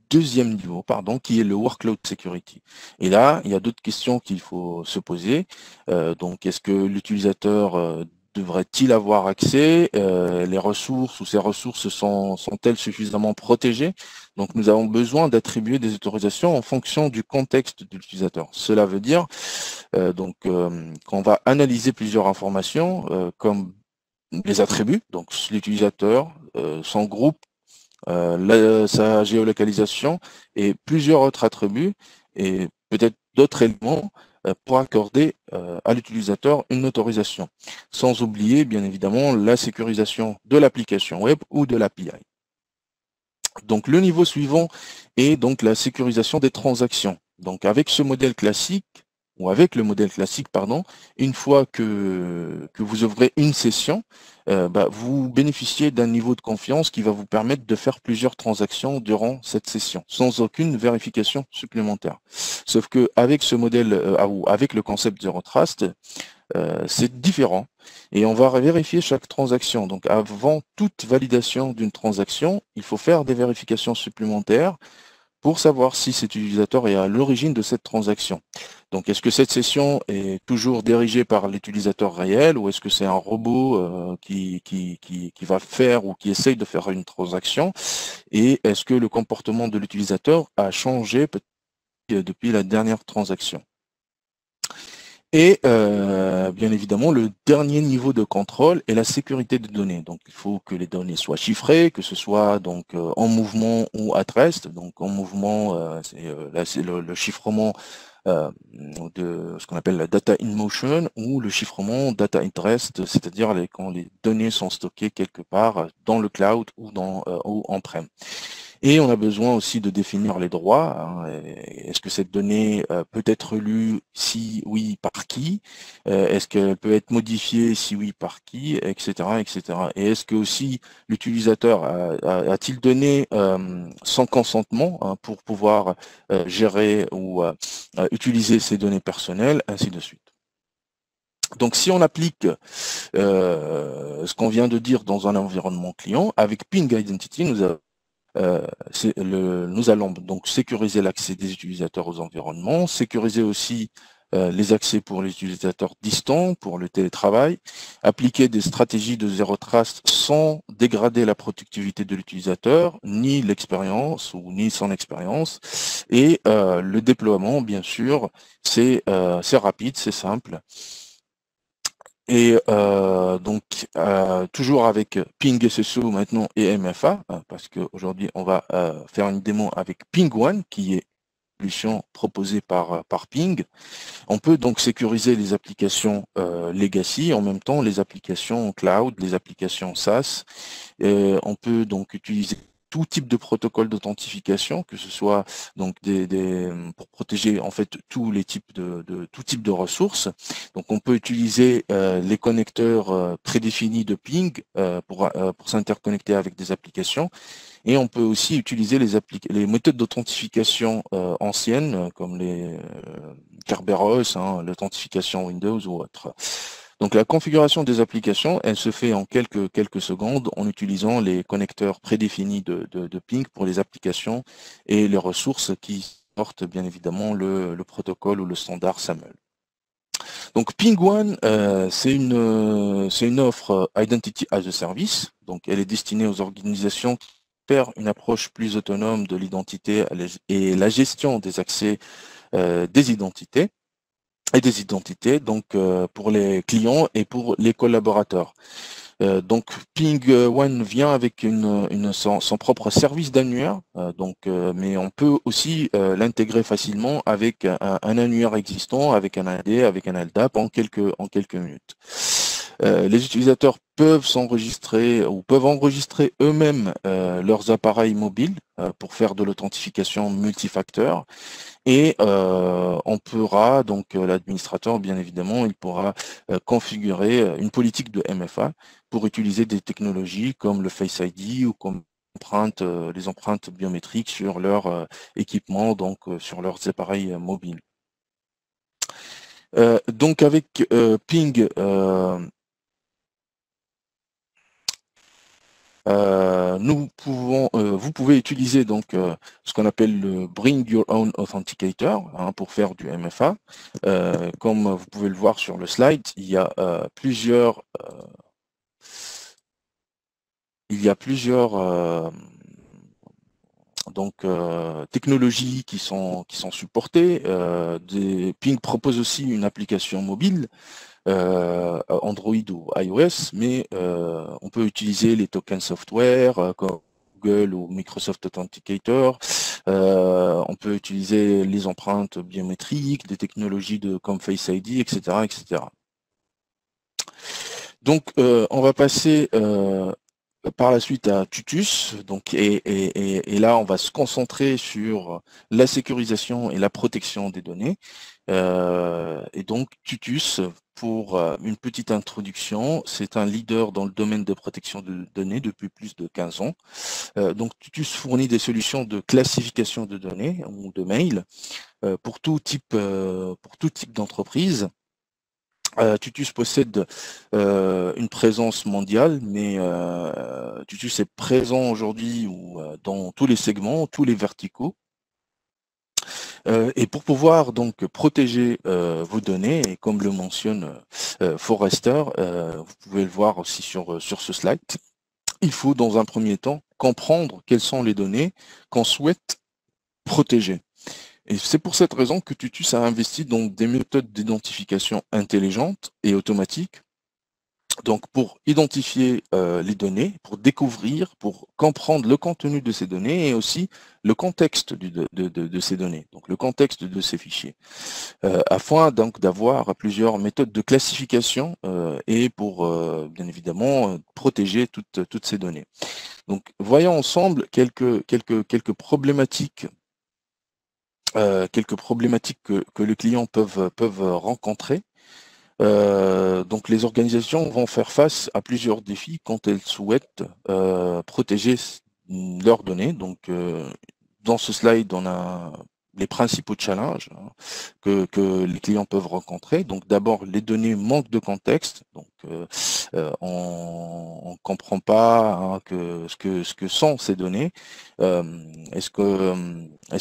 deuxième niveau, pardon, qui est le workload security. Et là, il y a d'autres questions qu'il faut se poser. Donc, est-ce que l'utilisateur devrait-il avoir accès? Les ressources ou ces ressources sont-elles suffisamment protégées? Donc, nous avons besoin d'attribuer des autorisations en fonction du contexte de l'utilisateur. Cela veut dire qu'on va analyser plusieurs informations comme les attributs, donc l'utilisateur, son groupe, sa géolocalisation et plusieurs autres attributs et peut-être d'autres éléments pour accorder à l'utilisateur une autorisation. Sans oublier, bien évidemment, la sécurisation de l'application web ou de l'API. Donc, le niveau suivant est donc la sécurisation des transactions. Donc, avec ce modèle classique, ou avec le modèle classique, pardon, une fois que vous ouvrez une session, vous bénéficiez d'un niveau de confiance qui va vous permettre de faire plusieurs transactions durant cette session, sans aucune vérification supplémentaire. Sauf que avec ce modèle, ou avec le concept Zero Trust, c'est différent. Et on va vérifier chaque transaction. Donc avant toute validation d'une transaction, il faut faire des vérifications supplémentaires pour savoir si cet utilisateur est à l'origine de cette transaction. Donc, est-ce que cette session est toujours dirigée par l'utilisateur réel ou est-ce que c'est un robot qui va faire ou qui essaye de faire une transaction? Et est-ce que le comportement de l'utilisateur a changé depuis la dernière transaction? Et bien évidemment, le dernier niveau de contrôle est la sécurité des données. Donc, il faut que les données soient chiffrées, que ce soit donc en mouvement ou at rest. Donc, en mouvement, là, c'est le chiffrement de ce qu'on appelle la data in motion ou le chiffrement data at rest, c'est-à-dire quand les données sont stockées quelque part dans le cloud ou ou on-prem. Et on a besoin aussi de définir les droits. Est-ce que cette donnée peut être lue? Si oui, par qui? Est-ce qu'elle peut être modifiée? Si oui, par qui? Etc. etc. Et est-ce que aussi l'utilisateur a-t-il donné son consentement pour pouvoir gérer ou utiliser ces données personnelles, ainsi de suite. Donc, si on applique ce qu'on vient de dire dans un environnement client, avec Ping Identity, nous allons donc sécuriser l'accès des utilisateurs aux environnements, sécuriser aussi les accès pour les utilisateurs distants, pour le télétravail, appliquer des stratégies de zéro trust sans dégrader la productivité de l'utilisateur, ni l'expérience ou ni son expérience. Et le déploiement, bien sûr, c'est rapide, c'est simple. Et donc, toujours avec Ping SSO maintenant et MFA, parce qu'aujourd'hui, on va faire une démo avec Ping One, qui est une solution proposée par Ping. On peut donc sécuriser les applications legacy, en même temps les applications cloud, les applications SaaS. On peut donc utiliser tout type de protocole d'authentification, que ce soit donc pour protéger en fait tous les types tout type de ressources. Donc on peut utiliser les connecteurs prédéfinis de Ping pour s'interconnecter avec des applications. Et on peut aussi utiliser les méthodes d'authentification anciennes, comme les Kerberos, l'authentification Windows ou autre. Donc la configuration des applications, elle se fait en quelques secondes en utilisant les connecteurs prédéfinis de ping pour les applications et les ressources qui portent bien évidemment le protocole ou le standard SAML. Donc PingOne, c'est une offre Identity as a Service. Donc elle est destinée aux organisations qui préfèrent une approche plus autonome de l'identité et la gestion des accès des identités donc pour les clients et pour les collaborateurs. Donc Ping One vient avec son propre service d'annuaire, mais on peut aussi l'intégrer facilement avec un annuaire existant, avec un AD, avec un LDAP en quelques minutes. Les utilisateurs peuvent s'enregistrer ou peuvent enregistrer eux-mêmes leurs appareils mobiles pour faire de l'authentification multifacteur. Et on pourra, donc l'administrateur, bien évidemment, il pourra configurer une politique de MFA pour utiliser des technologies comme le Face ID ou comme les empreintes biométriques sur leur équipement, donc sur leurs appareils mobiles. Donc avec Ping, vous pouvez utiliser donc ce qu'on appelle le Bring Your Own Authenticator pour faire du MFA. Comme vous pouvez le voir sur le slide, il y a plusieurs technologies qui sont supportées. Ping propose aussi une application mobile Android ou iOS, mais on peut utiliser les tokens software comme Google ou Microsoft Authenticator. On peut utiliser les empreintes biométriques, des technologies comme Face ID, etc., etc. Donc, on va passer par la suite à Tutus. Donc, et là, on va se concentrer sur la sécurisation et la protection des données. Et donc, Tutus, pour une petite introduction, c'est un leader dans le domaine de protection de données depuis plus de 15 ans. Donc, Tutus fournit des solutions de classification de données ou de mails pour tout type d'entreprise. Tutus possède une présence mondiale, mais Tutus est présent aujourd'hui dans tous les segments, tous les verticaux. Et pour pouvoir donc protéger vos données, et comme le mentionne Forrester, vous pouvez le voir aussi sur ce slide, il faut dans un premier temps comprendre quelles sont les données qu'on souhaite protéger. Et c'est pour cette raison que Tutus a investi dans des méthodes d'identification intelligentes et automatiques. Donc pour identifier les données, pour découvrir, pour comprendre le contenu de ces données et aussi le contexte de ces données, donc le contexte de ces fichiers, afin donc d'avoir plusieurs méthodes de classification et pour bien évidemment protéger toutes ces données. Donc voyons ensemble quelques problématiques. Que les clients peuvent rencontrer. Donc les organisations vont faire face à plusieurs défis quand elles souhaitent protéger leurs données. Donc dans ce slide, on a les principaux challenges que les clients peuvent rencontrer. Donc d'abord, les données manquent de contexte. Donc on ne comprend pas ce que sont ces données. Est-ce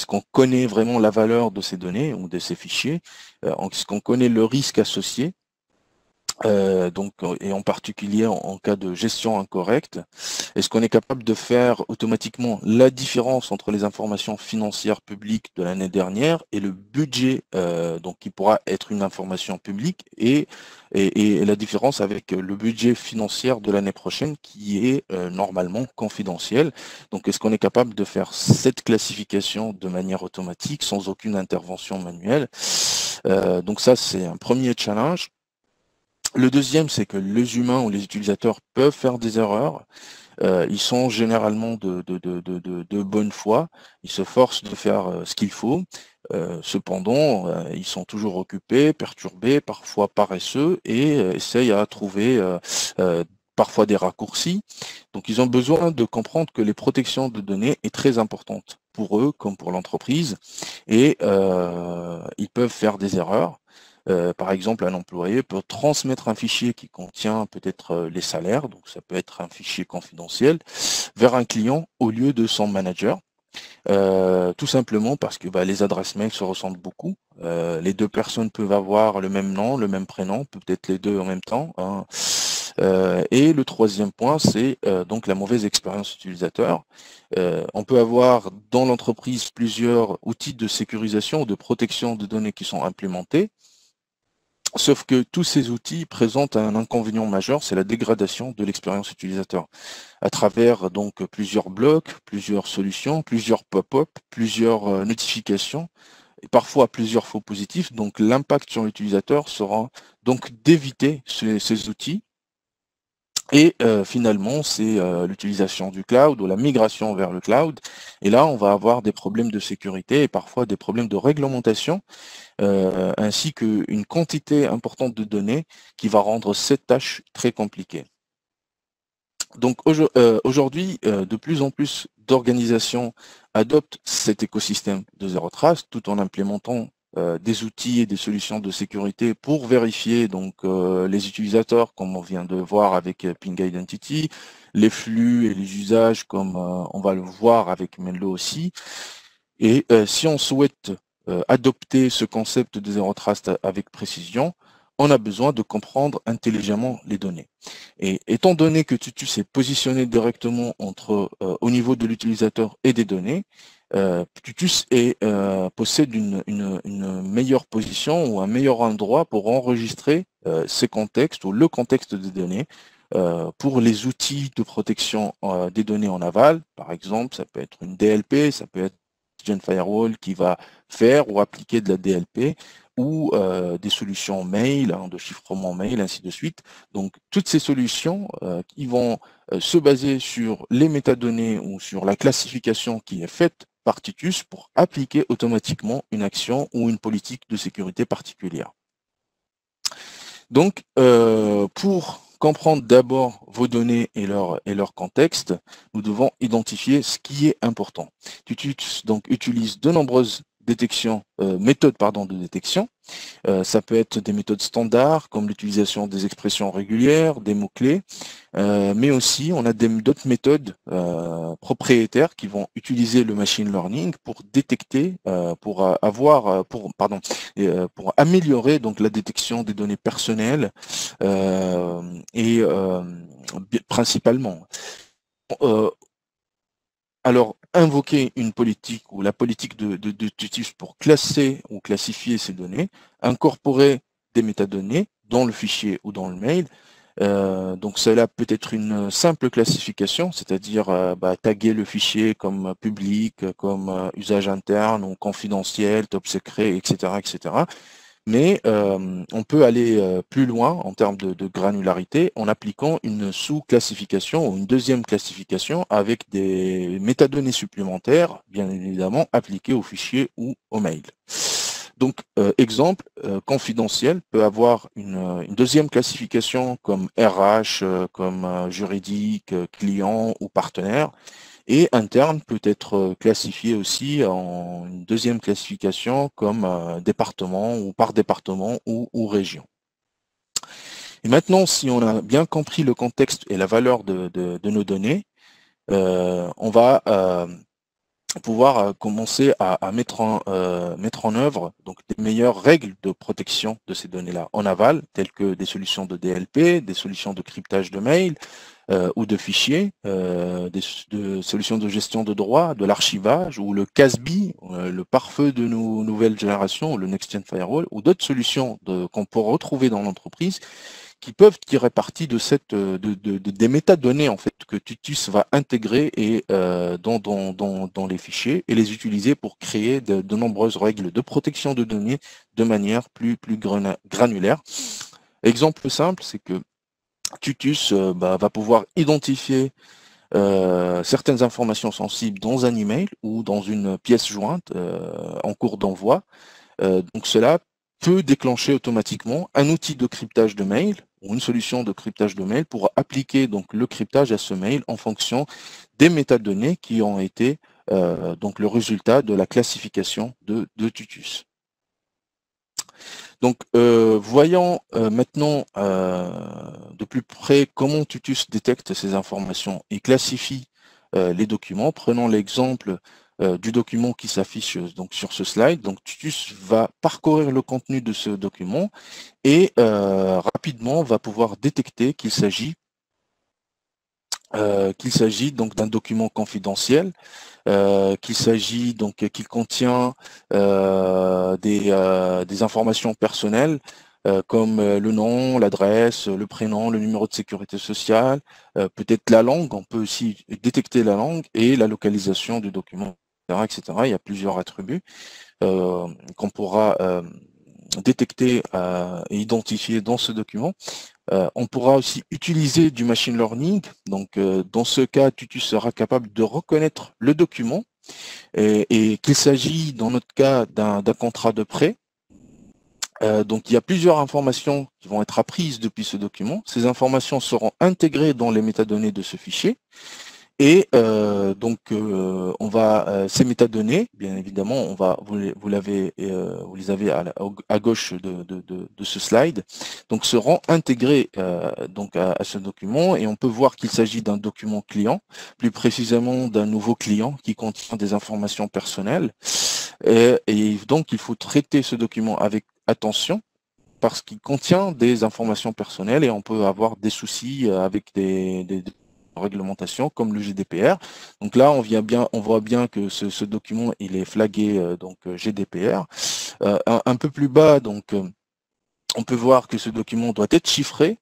qu'on connaît vraiment la valeur de ces données ou de ces fichiers? Est-ce qu'on connaît le risque associé? Et en particulier en cas de gestion incorrecte, est-ce qu'on est capable de faire automatiquement la différence entre les informations financières publiques de l'année dernière et le budget, donc qui pourra être une information publique, et la différence avec le budget financier de l'année prochaine qui est normalement confidentiel. Donc est-ce qu'on est capable de faire cette classification de manière automatique sans aucune intervention manuelle? Donc ça, c'est un premier challenge. Le deuxième, c'est que les humains ou les utilisateurs peuvent faire des erreurs. Ils sont généralement de bonne foi. Ils se forcent de faire ce qu'il faut. Cependant, ils sont toujours occupés, perturbés, parfois paresseux et essayent à trouver parfois des raccourcis. Donc, ils ont besoin de comprendre que les protections de données est très importante pour eux comme pour l'entreprise et ils peuvent faire des erreurs. Par exemple, un employé peut transmettre un fichier qui contient peut-être les salaires, donc ça peut être un fichier confidentiel, vers un client au lieu de son manager. Tout simplement parce que les adresses mail se ressemblent beaucoup. Les deux personnes peuvent avoir le même nom, le même prénom, peut-être les deux en même temps, hein. Et le troisième point, c'est donc la mauvaise expérience utilisateur. On peut avoir dans l'entreprise plusieurs outils de sécurisation ou de protection de données qui sont implémentés. Sauf que tous ces outils présentent un inconvénient majeur, c'est la dégradation de l'expérience utilisateur à travers donc plusieurs blocs, plusieurs solutions, plusieurs pop-up, plusieurs notifications et parfois plusieurs faux positifs. Donc l'impact sur l'utilisateur sera donc d'éviter ces outils. Et finalement, c'est l'utilisation du cloud ou la migration vers le cloud. Et là, on va avoir des problèmes de sécurité et parfois des problèmes de réglementation, ainsi qu'une quantité importante de données qui va rendre cette tâche très compliquée. Donc aujourd'hui, de plus en plus d'organisations adoptent cet écosystème de Zero Trust tout en implémentant des outils et des solutions de sécurité pour vérifier donc les utilisateurs, comme on vient de voir avec Ping Identity, les flux et les usages, comme on va le voir avec Menlo aussi. Et si on souhaite adopter ce concept de Zero Trust avec précision, on a besoin de comprendre intelligemment les données. Et étant donné que Tutus est positionné directement au niveau de l'utilisateur et des données, Tutus possède une meilleure position ou un meilleur endroit pour enregistrer ces contextes ou le contexte des données pour les outils de protection des données en aval. Par exemple, ça peut être une DLP, ça peut être une firewall qui va faire ou appliquer de la DLP ou des solutions mail, de chiffrement mail, ainsi de suite. Donc, toutes ces solutions qui vont se baser sur les métadonnées ou sur la classification qui est faite par Titus pour appliquer automatiquement une action ou une politique de sécurité particulière. Donc, pour comprendre d'abord vos données et leur contexte, nous devons identifier ce qui est important. Titus donc utilise de nombreuses méthodes de détection. Ça peut être des méthodes standards comme l'utilisation des expressions régulières, des mots-clés, mais aussi on a d'autres méthodes propriétaires qui vont utiliser le machine learning pour détecter, pour améliorer donc la détection des données personnelles et principalement. Alors, invoquer une politique ou la politique de Tutus pour classer ou classifier ces données, incorporer des métadonnées dans le fichier ou dans le mail. Donc cela peut être une simple classification, c'est-à-dire taguer le fichier comme public, comme usage interne ou confidentiel, top secret, etc., etc. Mais on peut aller plus loin en termes de granularité en appliquant une sous-classification ou une deuxième classification avec des métadonnées supplémentaires, bien évidemment, appliquées au fichier ou au mail. Donc, exemple, confidentiel peut avoir une deuxième classification comme RH, comme juridique, client ou partenaire. Et interne peut être classifié aussi en une deuxième classification comme département ou par département ou région. Et maintenant, si on a bien compris le contexte et la valeur de nos données, on va pouvoir commencer à mettre en œuvre donc des meilleures règles de protection de ces données-là en aval, telles que des solutions de DLP, des solutions de cryptage de mail, ou de fichiers, de solutions de gestion de droits, de l'archivage, ou le CASB, le pare-feu de nos nouvelles générations, le Next Gen Firewall, ou d'autres solutions qu'on peut retrouver dans l'entreprise qui peuvent tirer parti de des métadonnées en fait que Tutus va intégrer et dans les fichiers et les utiliser pour créer de nombreuses règles de protection de données de manière plus granulaire. Exemple simple, c'est que Tutus va pouvoir identifier certaines informations sensibles dans un email ou dans une pièce jointe en cours d'envoi. Donc cela peut déclencher automatiquement un outil de cryptage de mail ou une solution de cryptage de mail pour appliquer donc le cryptage à ce mail en fonction des métadonnées qui ont été donc le résultat de la classification de Tutus. Donc, voyons maintenant de plus près comment Tutus détecte ces informations et classifie les documents. Prenons l'exemple du document qui s'affiche donc sur ce slide. Donc, Tutus va parcourir le contenu de ce document et rapidement va pouvoir détecter qu'il s'agit donc d'un document confidentiel, qu'il contient des informations personnelles comme le nom, l'adresse, le prénom, le numéro de sécurité sociale, peut-être la langue, on peut aussi détecter la langue et la localisation du document, etc., etc. Il y a plusieurs attributs qu'on pourra détecter et identifier dans ce document. On pourra aussi utiliser du machine learning. Donc, dans ce cas, Tutus sera capable de reconnaître le document et qu'il s'agit, dans notre cas, d'un contrat de prêt. Donc, il y a plusieurs informations qui vont être apprises depuis ce document. Ces informations seront intégrées dans les métadonnées de ce fichier. Et on va ces métadonnées, bien évidemment, vous les avez à gauche de ce slide, donc seront intégrées donc à ce document et on peut voir qu'il s'agit d'un document client, plus précisément d'un nouveau client qui contient des informations personnelles et donc il faut traiter ce document avec attention parce qu'il contient des informations personnelles et on peut avoir des soucis avec des réglementations comme le GDPR. Donc là, on voit bien que ce document, il est flagué GDPR. Un peu plus bas, donc, on peut voir que ce document doit être chiffré.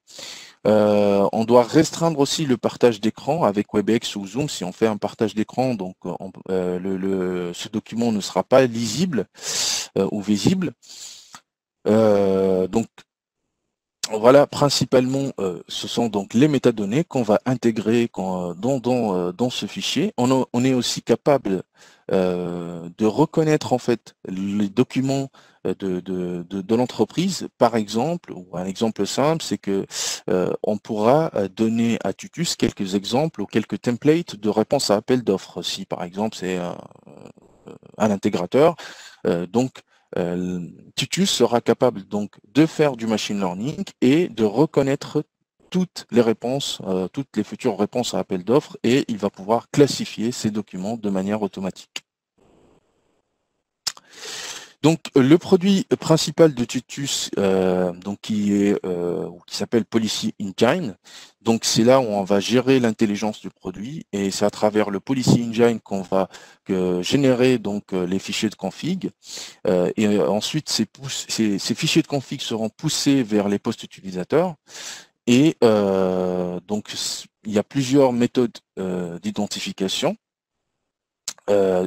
On doit restreindre aussi le partage d'écran avec WebEx ou Zoom. Si on fait un partage d'écran, donc ce document ne sera pas lisible ou visible. Donc voilà, principalement, ce sont donc les métadonnées qu'on va intégrer dans ce fichier. On est aussi capable de reconnaître en fait les documents de l'entreprise. Par exemple, ou un exemple simple, c'est que on pourra donner à Tutus quelques exemples ou quelques templates de réponse à appel d'offres. Si par exemple c'est un intégrateur, Tutus sera capable donc de faire du machine learning et de reconnaître toutes les réponses, toutes les futures réponses à appel d'offres et il va pouvoir classifier ces documents de manière automatique. Donc le produit principal de Tutus, qui s'appelle Policy Engine. Donc c'est là où on va gérer l'intelligence du produit et c'est à travers le Policy Engine qu'on va générer donc les fichiers de config. Et ensuite ces fichiers de config seront poussés vers les postes utilisateurs. Et donc il y a plusieurs méthodes d'identification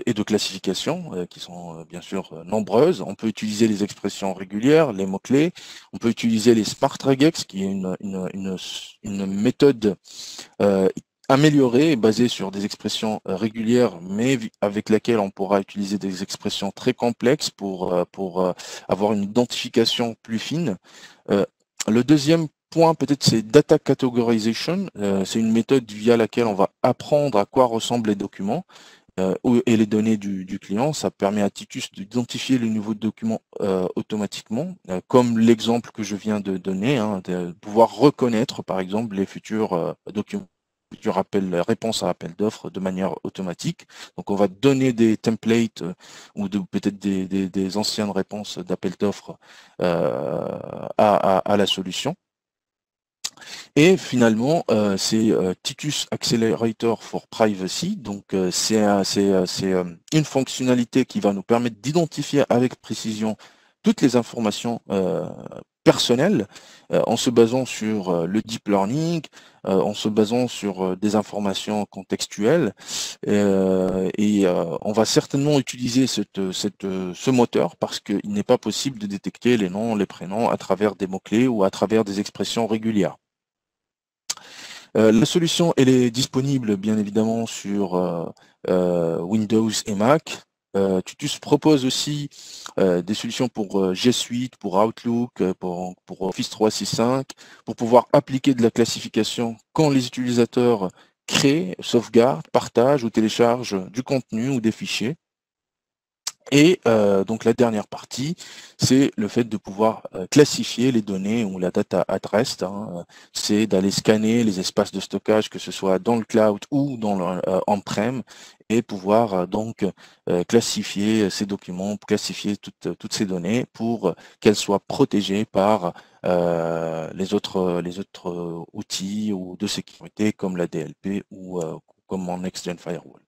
et de classification qui sont bien sûr nombreuses. On peut utiliser les expressions régulières, les mots-clés. On peut utiliser les smart regex, qui est une méthode améliorée et basée sur des expressions régulières, mais avec laquelle on pourra utiliser des expressions très complexes pour avoir une identification plus fine. Le deuxième point, peut-être, c'est data categorization. C'est une méthode via laquelle on va apprendre à quoi ressemblent les documents et les données du client. Ça permet à Tutus d'identifier les nouveaux documents automatiquement, comme l'exemple que je viens de donner, de pouvoir reconnaître par exemple les futurs documents, futurs réponses à appel d'offres de manière automatique. Donc on va donner des templates ou peut-être des anciennes réponses d'appel d'offres à la solution. Et finalement, c'est Tutus Accelerator for Privacy. Donc, c'est une fonctionnalité qui va nous permettre d'identifier avec précision toutes les informations personnelles en se basant sur le deep learning, en se basant sur des informations contextuelles. On va certainement utiliser ce moteur parce qu'il n'est pas possible de détecter les noms, les prénoms à travers des mots-clés ou à travers des expressions régulières. La solution, elle est disponible bien évidemment sur Windows et Mac. Tutus propose aussi des solutions pour G Suite, pour Outlook, pour Office 365, pour pouvoir appliquer de la classification quand les utilisateurs créent, sauvegardent, partagent ou téléchargent du contenu ou des fichiers. Et donc la dernière partie, c'est le fait de pouvoir classifier les données ou la data at rest. Hein, c'est d'aller scanner les espaces de stockage, que ce soit dans le cloud ou dans le on-prem, et pouvoir donc classifier ces documents, classifier toutes ces données pour qu'elles soient protégées par les autres outils ou de sécurité comme la DLP ou comme mon Next-Gen Firewall.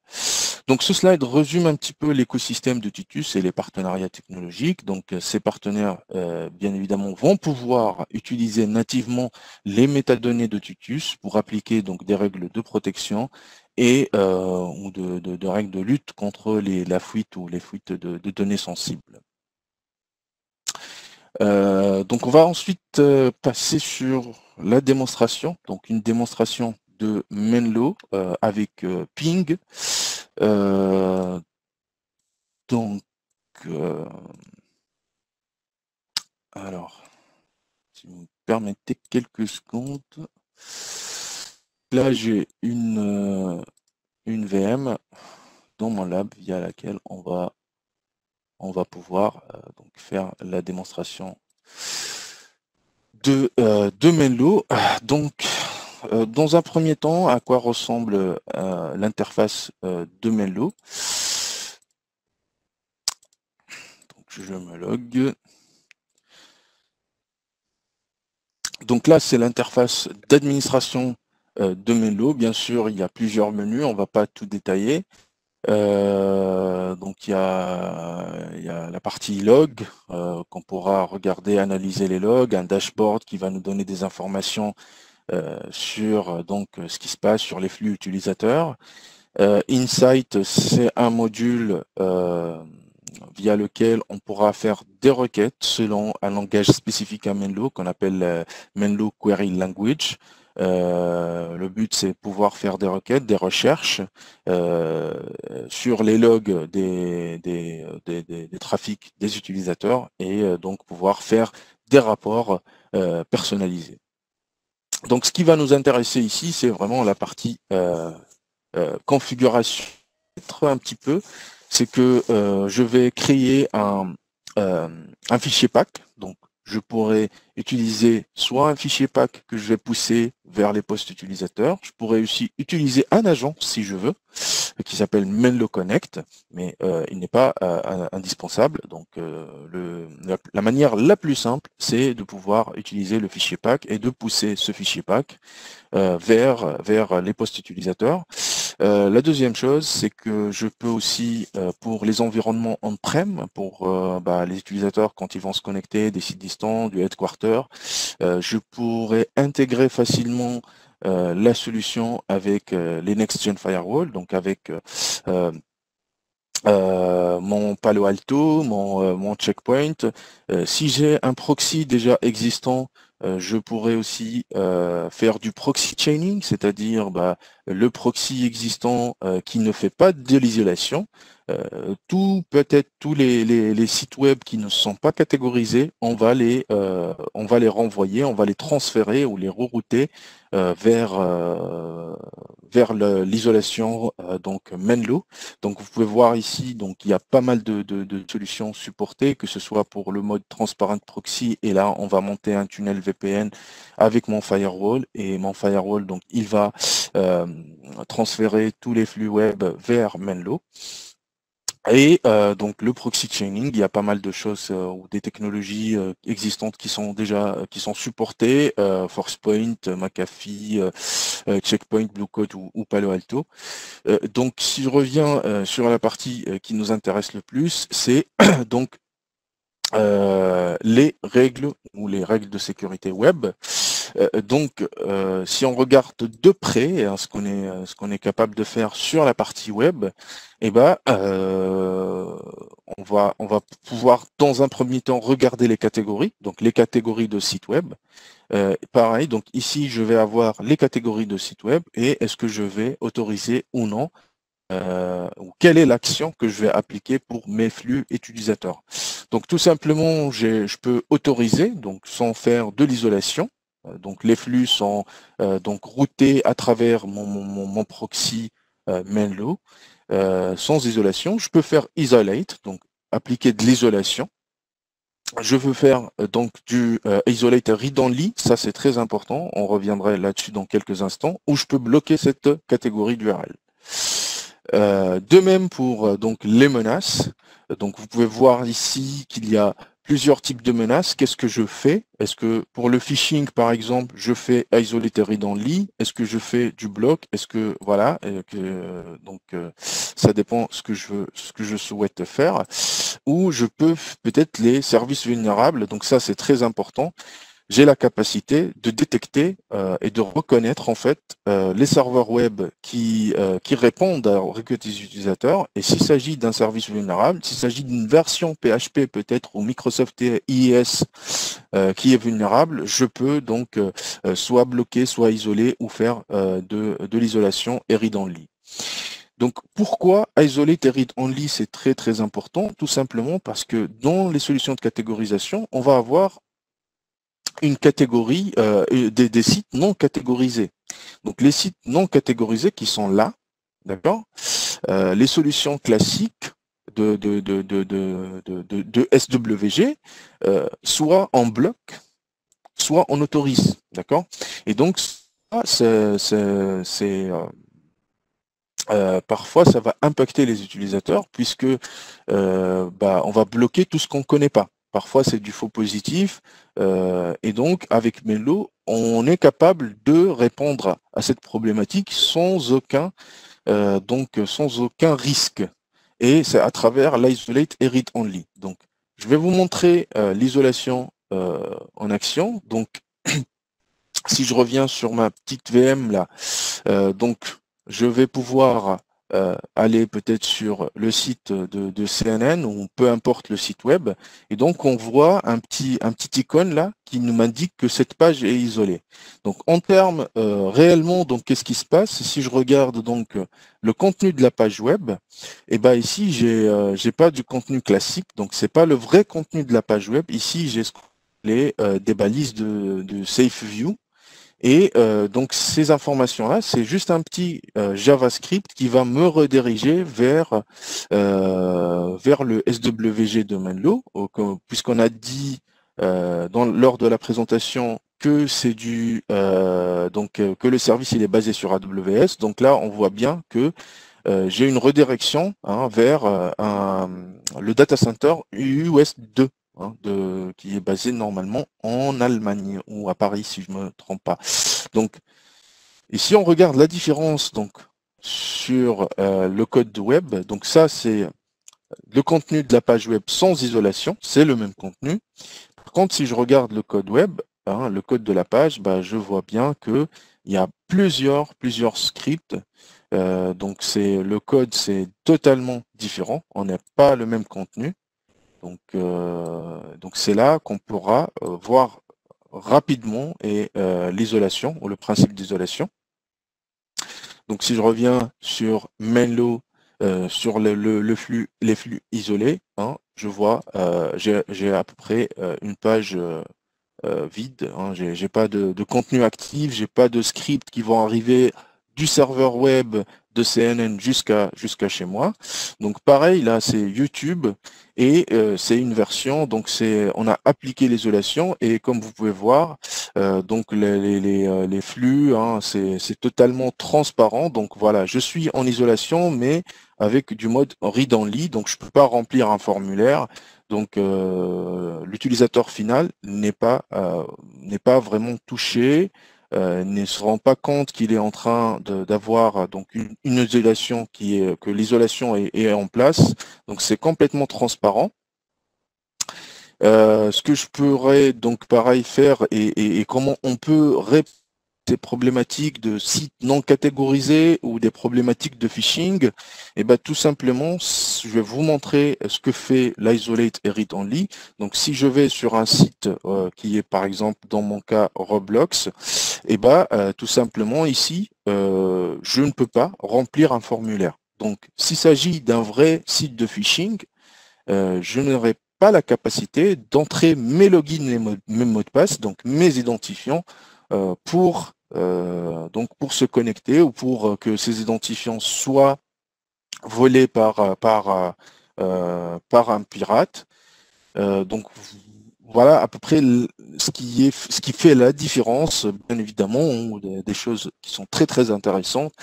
Donc ce slide résume un petit peu l'écosystème de Titus et les partenariats technologiques. Donc ces partenaires, bien évidemment, vont pouvoir utiliser nativement les métadonnées de Titus pour appliquer donc des règles de protection et ou de règles de lutte contre la fuite ou les fuites de données sensibles. Donc on va ensuite passer sur la démonstration, donc une démonstration de Menlo avec Ping. Donc, alors, si vous me permettez quelques secondes. Là, j'ai une VM dans mon lab via laquelle on va pouvoir donc faire la démonstration de Menlo. Donc, dans un premier temps, à quoi ressemble l'interface de Menlo? Donc, je me log. Donc là, c'est l'interface d'administration de Menlo. Bien sûr, il y a plusieurs menus, on ne va pas tout détailler. Donc il y a la partie log qu'on pourra regarder, analyser les logs, un dashboard qui va nous donner des informations sur donc ce qui se passe sur les flux utilisateurs. Insight, c'est un module via lequel on pourra faire des requêtes selon un langage spécifique à Menlo qu'on appelle Menlo Query Language. Le but, c'est pouvoir faire des requêtes, des recherches sur les logs des trafics des utilisateurs et donc pouvoir faire des rapports personnalisés. Donc, ce qui va nous intéresser ici, c'est vraiment la partie configuration. Un petit peu, c'est que je vais créer un fichier pack. Donc, je pourrais utiliser soit un fichier pack que je vais pousser vers les postes utilisateurs. Je pourrais aussi utiliser un agent, si je veux, qui s'appelle Menlo Connect, mais il n'est pas indispensable. Donc, la manière la plus simple, c'est de pouvoir utiliser le fichier pack et de pousser ce fichier pack vers les postes utilisateurs. La deuxième chose, c'est que je peux aussi, pour les environnements on-prem, pour les utilisateurs quand ils vont se connecter, des sites distants, du headquarter, je pourrais intégrer facilement la solution avec les Next-Gen Firewall, donc avec mon Palo Alto, mon Checkpoint. Si j'ai un proxy déjà existant, je pourrais aussi faire du proxy chaining, c'est-à-dire le proxy existant qui ne fait pas de l'isolation. Peut-être tous les sites web qui ne sont pas catégorisés, on va les renvoyer, on va les transférer ou les rerouter vers l'isolation donc Menlo. Donc vous pouvez voir ici, donc il y a pas mal de solutions supportées, que ce soit pour le mode transparent proxy, et là on va monter un tunnel VPN avec mon firewall, et mon firewall donc il va transférer tous les flux web vers Menlo. Et donc le proxy chaining, il y a pas mal de choses ou des technologies existantes qui sont supportées, Forcepoint, McAfee, Checkpoint, Bluecoat ou Palo Alto. Donc si je reviens sur la partie qui nous intéresse le plus, c'est donc les règles ou les règles de sécurité web. Donc, si on regarde de près ce qu'on est capable de faire sur la partie web, eh ben, on va pouvoir dans un premier temps regarder les catégories, donc les catégories de sites web. Pareil, donc ici je vais avoir les catégories de sites web et est-ce que je vais autoriser ou non ou quelle est l'action que je vais appliquer pour mes flux utilisateurs. Donc tout simplement, je peux autoriser, donc sans faire de l'isolation. Donc les flux sont donc routés à travers mon proxy Menlo sans isolation. Je peux faire isolate, donc appliquer de l'isolation. Je veux faire donc du isolate read-only, ça c'est très important, on reviendrait là-dessus dans quelques instants, où je peux bloquer cette catégorie d'URL. De même pour donc les menaces. Donc vous pouvez voir ici qu'il y a plusieurs types de menaces. Qu'est-ce que je fais? Est-ce que pour le phishing par exemple, je fais isolate read only? Est-ce que je fais du bloc? Est-ce que voilà, ça dépend ce que je souhaite faire. Ou je peux peut-être les services vulnérables. Donc ça c'est très important. J'ai la capacité de détecter et de reconnaître en fait les serveurs web qui répondent aux requêtes des utilisateurs. Et s'il s'agit d'un service vulnérable, s'il s'agit d'une version PHP peut-être ou Microsoft IIS qui est vulnérable, je peux donc soit bloquer, soit isoler ou faire de l'isolation et read only. Donc, pourquoi isolate et read only, c'est très très important? Tout simplement parce que dans les solutions de catégorisation, on va avoir une catégorie des sites non catégorisés. Donc les sites non catégorisés qui sont là, d'accord, les solutions classiques de SWG, soit en bloc, soit on autorise, d'accord. Et donc ça, parfois ça va impacter les utilisateurs puisque on va bloquer tout ce qu'on ne connaît pas. Parfois c'est du faux positif et donc avec Menlo on est capable de répondre à cette problématique sans aucun risque et c'est à travers l'isolate et read only. Donc je vais vous montrer l'isolation en action. Donc si je reviens sur ma petite VM là, donc je vais pouvoir aller peut-être sur le site de CNN ou peu importe le site web et donc on voit un petit icône là qui nous indique que cette page est isolée. Donc en termes réellement, donc qu'est-ce qui se passe si je regarde donc le contenu de la page web? Et ben ici j'ai pas du contenu classique, donc c'est pas le vrai contenu de la page web. Ici j'ai ce qu'on appelle des balises de Safe View. Et donc ces informations-là, c'est juste un petit JavaScript qui va me rediriger vers le SWG de Menlo, puisqu'on a dit lors de la présentation que c'est que le service il est basé sur AWS. Donc là, on voit bien que j'ai une redirection vers le data center US2. Qui est basé normalement en Allemagne ou à Paris si je ne me trompe pas. Donc, et si on regarde la différence donc sur le code web, donc ça c'est le contenu de la page web sans isolation, c'est le même contenu. Par contre, si je regarde le code web, le code de la page, je vois bien que il y a plusieurs scripts. Donc le code c'est totalement différent. On n'a pas le même contenu. Donc c'est là qu'on pourra voir rapidement l'isolation ou le principe d'isolation. Donc si je reviens sur Menlo, sur les flux isolés, je vois j'ai à peu près une page vide. J'ai pas de contenu actif, j'ai pas de scripts qui vont arriver du serveur web de CNN jusqu'à chez moi. Donc pareil, là c'est YouTube et c'est une version, donc on a appliqué l'isolation et comme vous pouvez voir, donc les flux, c'est totalement transparent. Donc voilà, je suis en isolation, mais avec du mode read only, donc je peux pas remplir un formulaire. Donc l'utilisateur final n'est pas vraiment touché, ne se rend pas compte qu'il est en train d'avoir donc une isolation que l'isolation est en place. Donc c'est complètement transparent. Ce que je pourrais donc pareil faire et comment on peut répondre des problématiques de sites non catégorisés ou des problématiques de phishing, et tout simplement, je vais vous montrer ce que fait l'isolate et read only. Donc, si je vais sur un site qui est par exemple dans mon cas Roblox, et tout simplement ici, je ne peux pas remplir un formulaire. Donc, s'il s'agit d'un vrai site de phishing, je n'aurai pas la capacité d'entrer mes logins et mes mots de passe, donc mes identifiants, pour se connecter ou pour que ces identifiants soient volés par par un pirate. Donc voilà à peu près ce qui fait la différence, bien évidemment, des choses qui sont très très intéressantes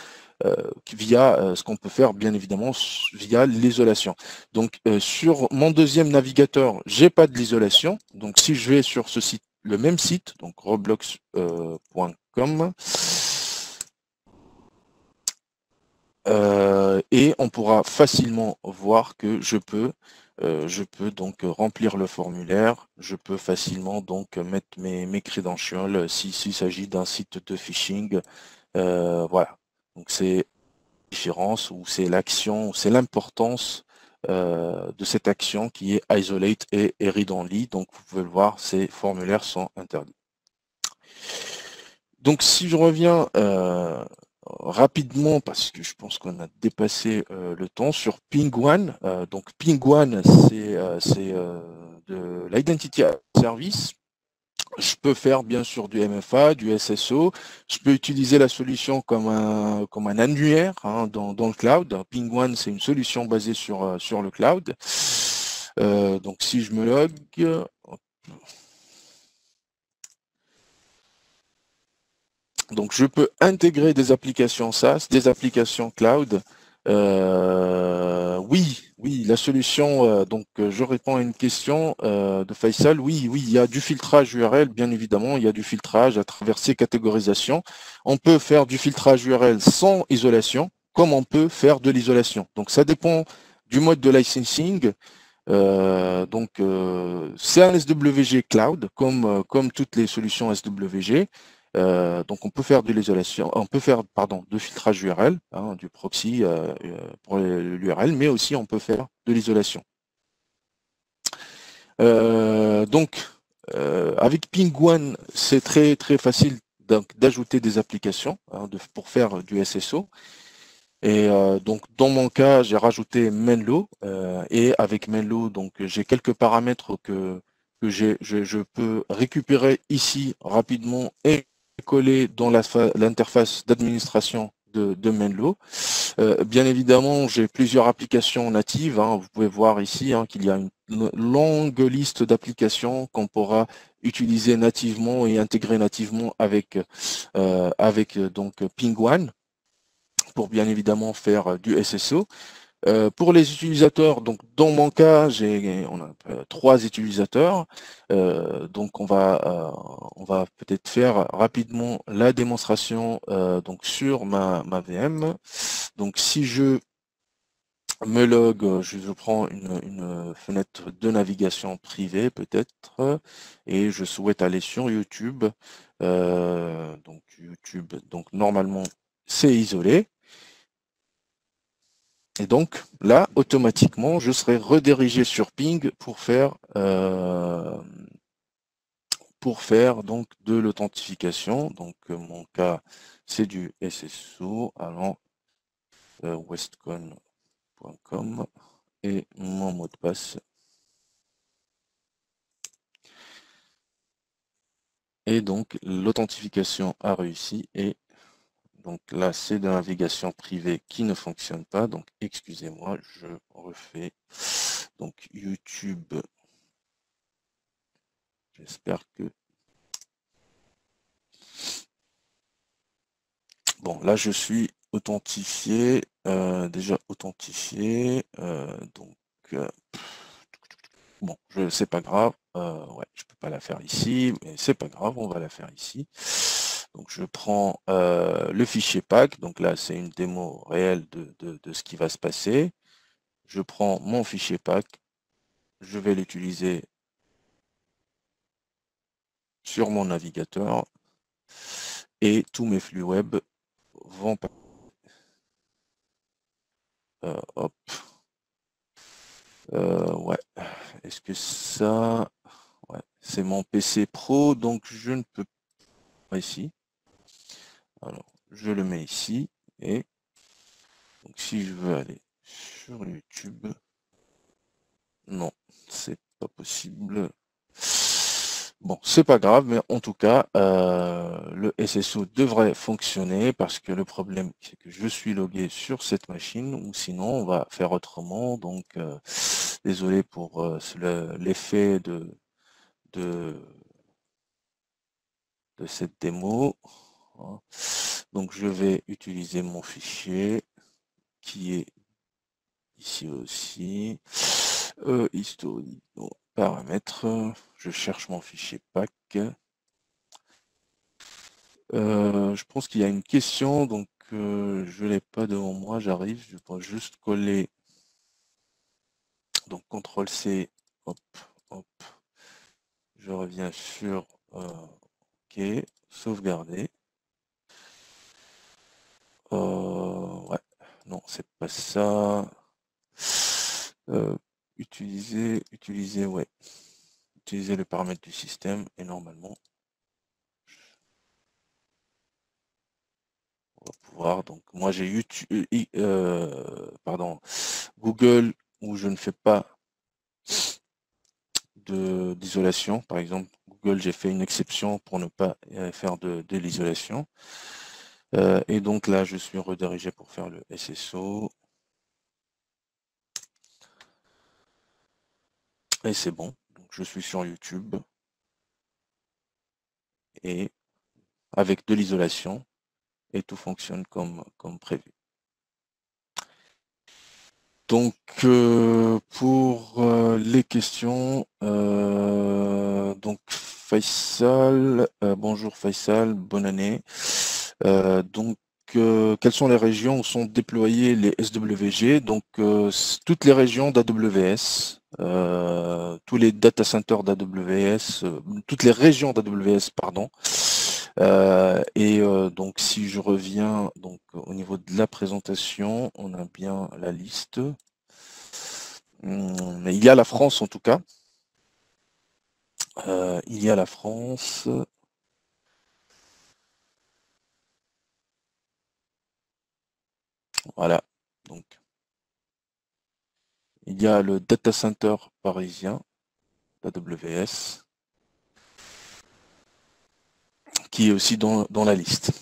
via ce qu'on peut faire bien évidemment via l'isolation. Donc sur mon deuxième navigateur, j'ai pas de l'isolation. Donc si je vais sur ce site, le même site, donc roblox.com, et on pourra facilement voir que je peux donc remplir le formulaire, je peux facilement donc mettre mes credentials s'il s'agit d'un site de phishing. Voilà. Donc c'est la différence ou c'est l'action, c'est l'importance de cette action qui est isolate et read only. Donc vous pouvez le voir, ces formulaires sont interdits. Donc si je reviens rapidement, parce que je pense qu'on a dépassé le temps, sur Ping1. Donc Ping1, c'est de l'identity service. Je peux faire bien sûr du MFA, du SSO. Je peux utiliser la solution comme un annuaire dans le cloud. Ping1, c'est une solution basée sur le cloud. Donc si je me log, donc je peux intégrer des applications SaaS, des applications cloud. Oui, la solution, je réponds à une question de Faisal. Oui, il y a du filtrage URL, bien évidemment, il y a du filtrage à travers ces catégorisations. On peut faire du filtrage URL sans isolation, comme on peut faire de l'isolation. Donc ça dépend du mode de licensing. C'est un SWG Cloud, comme toutes les solutions SWG. Donc on peut faire de l'isolation, on peut faire de filtrage URL, du proxy pour l'URL, mais aussi on peut faire de l'isolation. Avec Ping1, c'est très très facile d'ajouter des applications pour faire du SSO. Et donc dans mon cas, j'ai rajouté Menlo et avec Menlo, donc j'ai quelques paramètres que je peux récupérer ici rapidement et coller dans l'interface d'administration de Menlo. Bien évidemment, j'ai plusieurs applications natives. Vous pouvez voir ici qu'il y a une longue liste d'applications qu'on pourra utiliser nativement et intégrer nativement avec donc Ping1 pour bien évidemment faire du SSO. Pour les utilisateurs, donc dans mon cas, on a 3 utilisateurs. Donc on va peut-être faire rapidement la démonstration donc sur ma VM. Donc si je me log, je prends une fenêtre de navigation privée peut-être, et je souhaite aller sur YouTube. Donc YouTube, donc normalement c'est isolé. Et donc là, automatiquement, je serai redirigé sur Ping pour faire donc de l'authentification. Donc mon cas, c'est du SSO. Alors westcon.com et mon mot de passe. Et donc l'authentification a réussi et donc là, c'est de la navigation privée qui ne fonctionne pas. Donc, excusez-moi, je refais. Donc, YouTube. J'espère que... Bon, là, je suis authentifié. Déjà authentifié. Bon, c'est pas grave. Ouais, je peux pas la faire ici, mais c'est pas grave, on va la faire ici. Donc je prends le fichier pack. Donc là, c'est une démo réelle de ce qui va se passer. Je prends mon fichier pack. Je vais l'utiliser sur mon navigateur et tous mes flux web vont hop. Ouais. Est-ce que ça... Ouais. C'est mon PC Pro, donc je ne peux pas ici. Alors, je le mets ici. Et donc si je veux aller sur YouTube, non, c'est pas possible. Bon, c'est pas grave, mais en tout cas, le SSO devrait fonctionner parce que le problème, c'est que je suis logué sur cette machine ou sinon on va faire autrement. Donc, désolé pour l'effet de, de cette démo, hein. Donc, je vais utiliser mon fichier qui est ici aussi. Historique, bon, paramètres. Je cherche mon fichier pack. Je pense qu'il y a une question, donc je ne l'ai pas devant moi, j'arrive, je vais juste coller, donc CTRL C, hop, hop, je reviens sur OK, sauvegarder. Ouais, non, c'est pas ça. Ouais, utiliser le paramètre du système et normalement, on va pouvoir, donc moi j'ai pardon, Google où je ne fais pas d'isolation. Par exemple, Google, j'ai fait une exception pour ne pas faire de l'isolation. Et donc là, je suis redirigé pour faire le SSO. Et c'est bon. Donc, je suis sur YouTube. Et avec de l'isolation. Et tout fonctionne comme prévu. Donc, pour les questions, donc Faisal, bonjour Faisal, bonne année. Donc, quelles sont les régions où sont déployés les SWG? Donc, toutes les régions d'AWS, tous les data centers d'AWS, toutes les régions d'AWS, pardon. Donc, si je reviens donc au niveau de la présentation, on a bien la liste. Mais il y a la France en tout cas. Il y a la France. Voilà. Donc, il y a le data center parisien d'AWS qui est aussi dans la liste.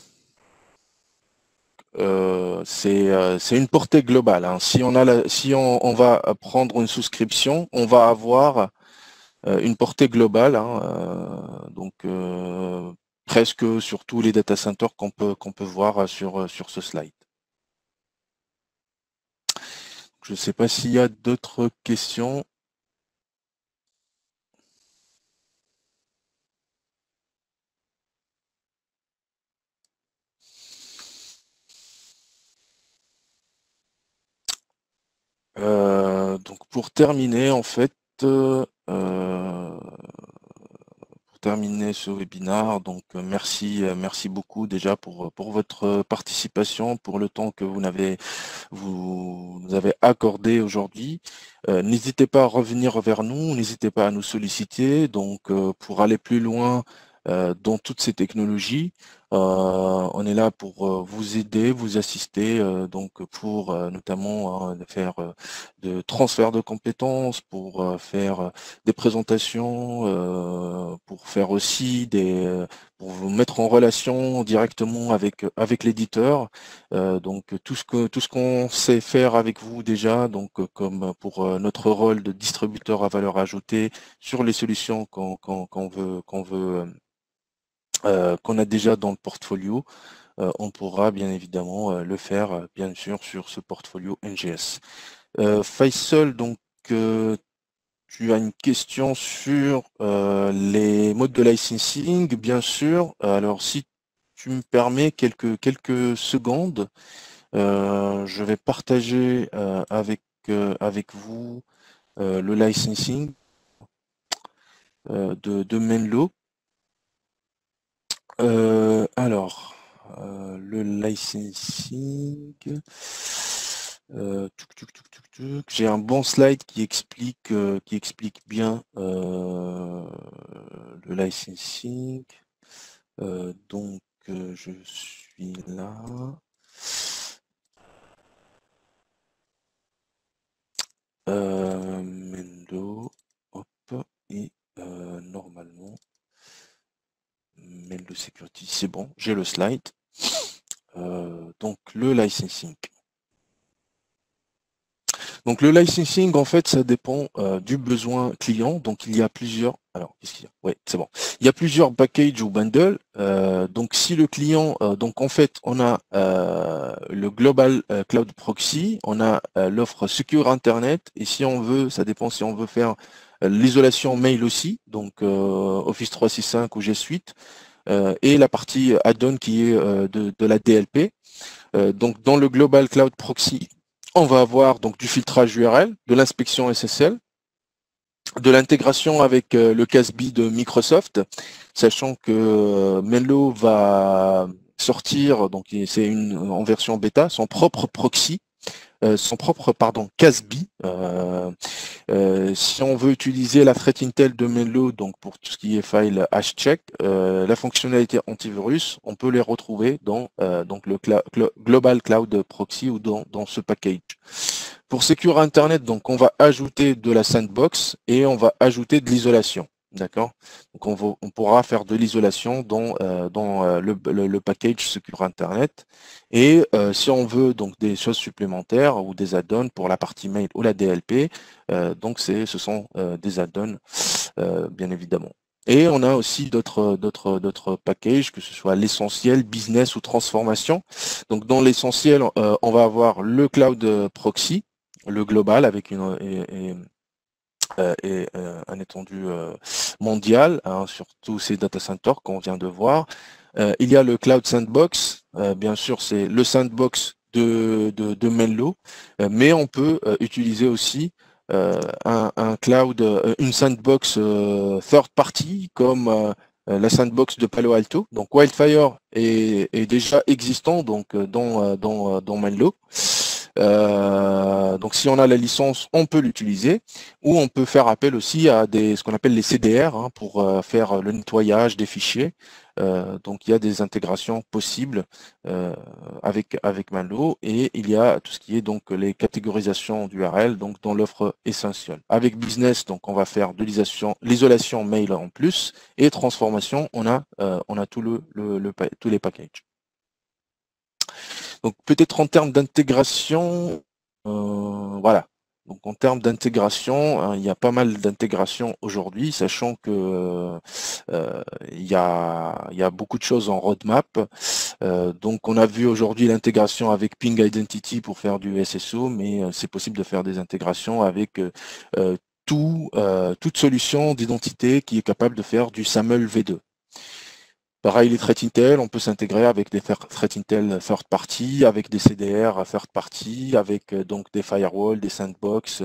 C'est une portée globale, hein. Si on va prendre une souscription, on va avoir une portée globale, hein, donc presque sur tous les data centers qu'on peut voir sur ce slide. Je ne sais pas s'il y a d'autres questions. Donc pour terminer, en fait, pour terminer ce webinaire, donc merci beaucoup déjà pour votre participation, pour le temps que vous nous avez accordé aujourd'hui. N'hésitez pas à revenir vers nous, n'hésitez pas à nous solliciter. Donc pour aller plus loin dans toutes ces technologies, on est là pour vous aider, vous assister, donc pour notamment faire de transfert de compétences, pour faire des présentations, pour faire aussi pour vous mettre en relation directement avec l'éditeur. Donc tout ce qu'on sait faire avec vous déjà, donc comme pour notre rôle de distributeur à valeur ajoutée sur les solutions qu'on a déjà dans le portfolio, on pourra bien évidemment le faire bien sûr sur ce portfolio NGS. Faisal, donc tu as une question sur les modes de licensing, bien sûr. Alors si tu me permets quelques secondes, je vais partager avec vous le licensing de Menlo. Le licensing. J'ai un bon slide qui explique bien le licensing. Donc, je suis là. Mendo, hop, et normalement. security, c'est bon, j'ai le slide. Donc le licensing. Donc le licensing, en fait, ça dépend du besoin client. Donc il y a plusieurs. Alors, qu'est-ce qu'il y a? Oui, c'est bon. Il y a plusieurs packages ou bundles. Donc si le client, donc en fait, on a le Global Cloud Proxy, on a l'offre Secure Internet, et si on veut, ça dépend si on veut faire l'isolation mail aussi, donc Office 365 ou G Suite, et la partie add-on qui est de la DLP. Donc dans le Global Cloud Proxy, on va avoir donc du filtrage URL, de l'inspection SSL, de l'intégration avec le CASB de Microsoft, sachant que Menlo va sortir, donc c'est en version bêta, son propre proxy, son propre CASB. Si on veut utiliser la threat intel de Menlo, donc pour tout ce qui est file hashcheck, la fonctionnalité antivirus, on peut les retrouver dans donc le Global Cloud Proxy ou dans ce package. Pour Secure Internet, donc on va ajouter de la sandbox et on va ajouter de l'isolation. D'accord. Donc on pourra faire de l'isolation dans le package Secure Internet. Et si on veut donc des choses supplémentaires ou des add-ons pour la partie mail ou la DLP, donc ce sont des add-ons, bien évidemment. Et on a aussi d'autres packages, que ce soit l'essentiel, business ou transformation. Donc dans l'essentiel, on va avoir le cloud proxy, le global avec un étendu mondial, hein, sur tous ces data centers qu'on vient de voir. Il y a le cloud sandbox, bien sûr c'est le sandbox de Menlo, mais on peut utiliser aussi un cloud, une sandbox third party comme la sandbox de Palo Alto. Donc Wildfire est déjà existant donc dans Menlo. Donc si on a la licence, on peut l'utiliser, ou on peut faire appel aussi à ce qu'on appelle les CDR, hein, pour faire le nettoyage des fichiers. Donc il y a des intégrations possibles avec Manlo, et il y a tout ce qui est donc les catégorisations d'URL donc dans l'offre essentielle. Avec business, donc on va faire de l'isolation mail en plus, et transformation, on a tous les packages. Donc peut-être en termes d'intégration, voilà. Donc en termes d'intégration, hein, il y a pas mal d'intégration aujourd'hui, sachant que il y a beaucoup de choses en roadmap. Donc on a vu aujourd'hui l'intégration avec Ping Identity pour faire du SSO, mais c'est possible de faire des intégrations avec toute solution d'identité qui est capable de faire du SAML V2. Pareil, les threat intel, on peut s'intégrer avec des threat intel third party, avec des CDR third party, avec donc des firewalls, des sandbox,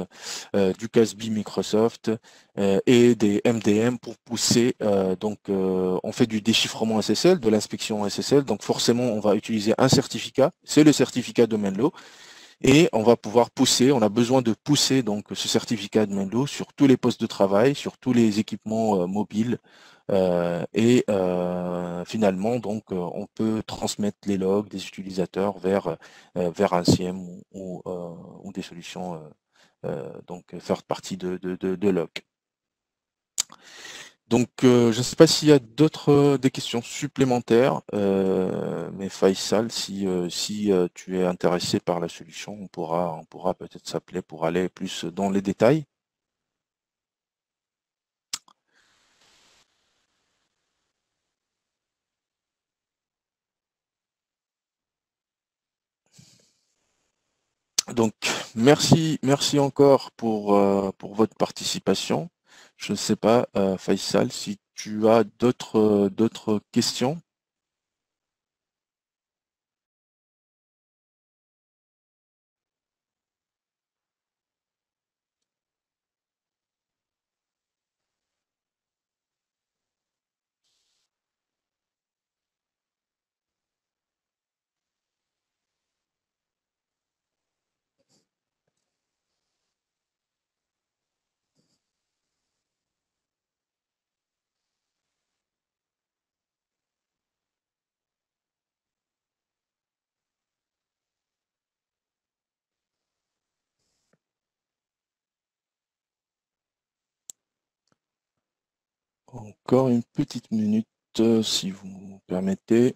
du CASB Microsoft et des MDM pour pousser. On fait du déchiffrement SSL, de l'inspection SSL. Donc forcément, on va utiliser un certificat. C'est le certificat de Menlo. Et on va pouvoir pousser, on a besoin de pousser donc ce certificat de Menlo sur tous les postes de travail, sur tous les équipements mobiles. Finalement, donc, on peut transmettre les logs des utilisateurs vers un CIEM ou des solutions donc third party de log. Donc, je ne sais pas s'il y a des questions supplémentaires, mais Faisal, si tu es intéressé par la solution, on pourra peut-être s'appeler pour aller plus dans les détails. Donc, merci encore pour votre participation. Je ne sais pas, Faisal, si tu as d'autres questions. Encore une petite minute, si vous permettez.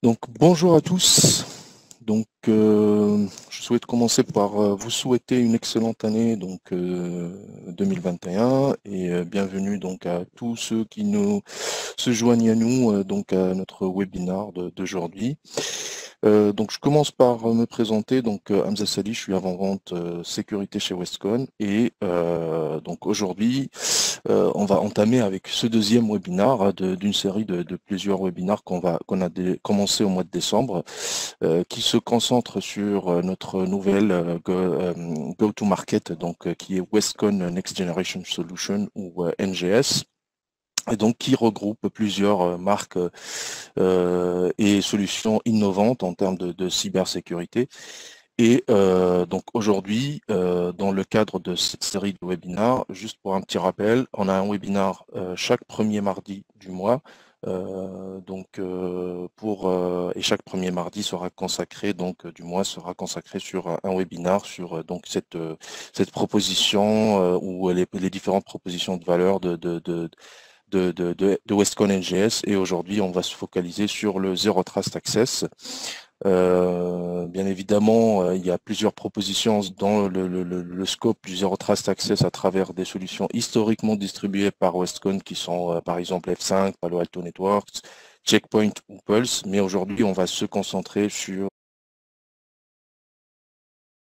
Donc bonjour à tous. Donc je souhaite commencer par vous souhaiter une excellente année 2021 et bienvenue donc à tous ceux qui nous se joignent à nous donc à notre webinaire d'aujourd'hui. Donc je commence par me présenter. Donc Hamza Sali, je suis avant-vente sécurité chez Westcon et donc aujourd'hui on va entamer avec ce deuxième webinaire d'une série de plusieurs webinaires qu'on a commencé au mois de décembre, qui se concentre sur notre nouvelle go-to-market, donc qui est Westcon Next Generation Solution ou NGS. Et donc qui regroupe plusieurs marques et solutions innovantes en termes de cybersécurité. Et donc aujourd'hui, dans le cadre de cette série de webinaires, juste pour un petit rappel, on a un webinaire chaque premier mardi du mois. Et chaque premier mardi sera consacré du mois sera consacré sur un webinaire sur donc cette proposition ou les différentes propositions de valeur de Westcon NGS. Et aujourd'hui, on va se focaliser sur le Zero Trust Access. Bien évidemment, il y a plusieurs propositions dans le scope du Zero Trust Access à travers des solutions historiquement distribuées par Westcon qui sont par exemple F5, Palo Alto Networks, Checkpoint ou Pulse. Mais aujourd'hui, on va se concentrer sur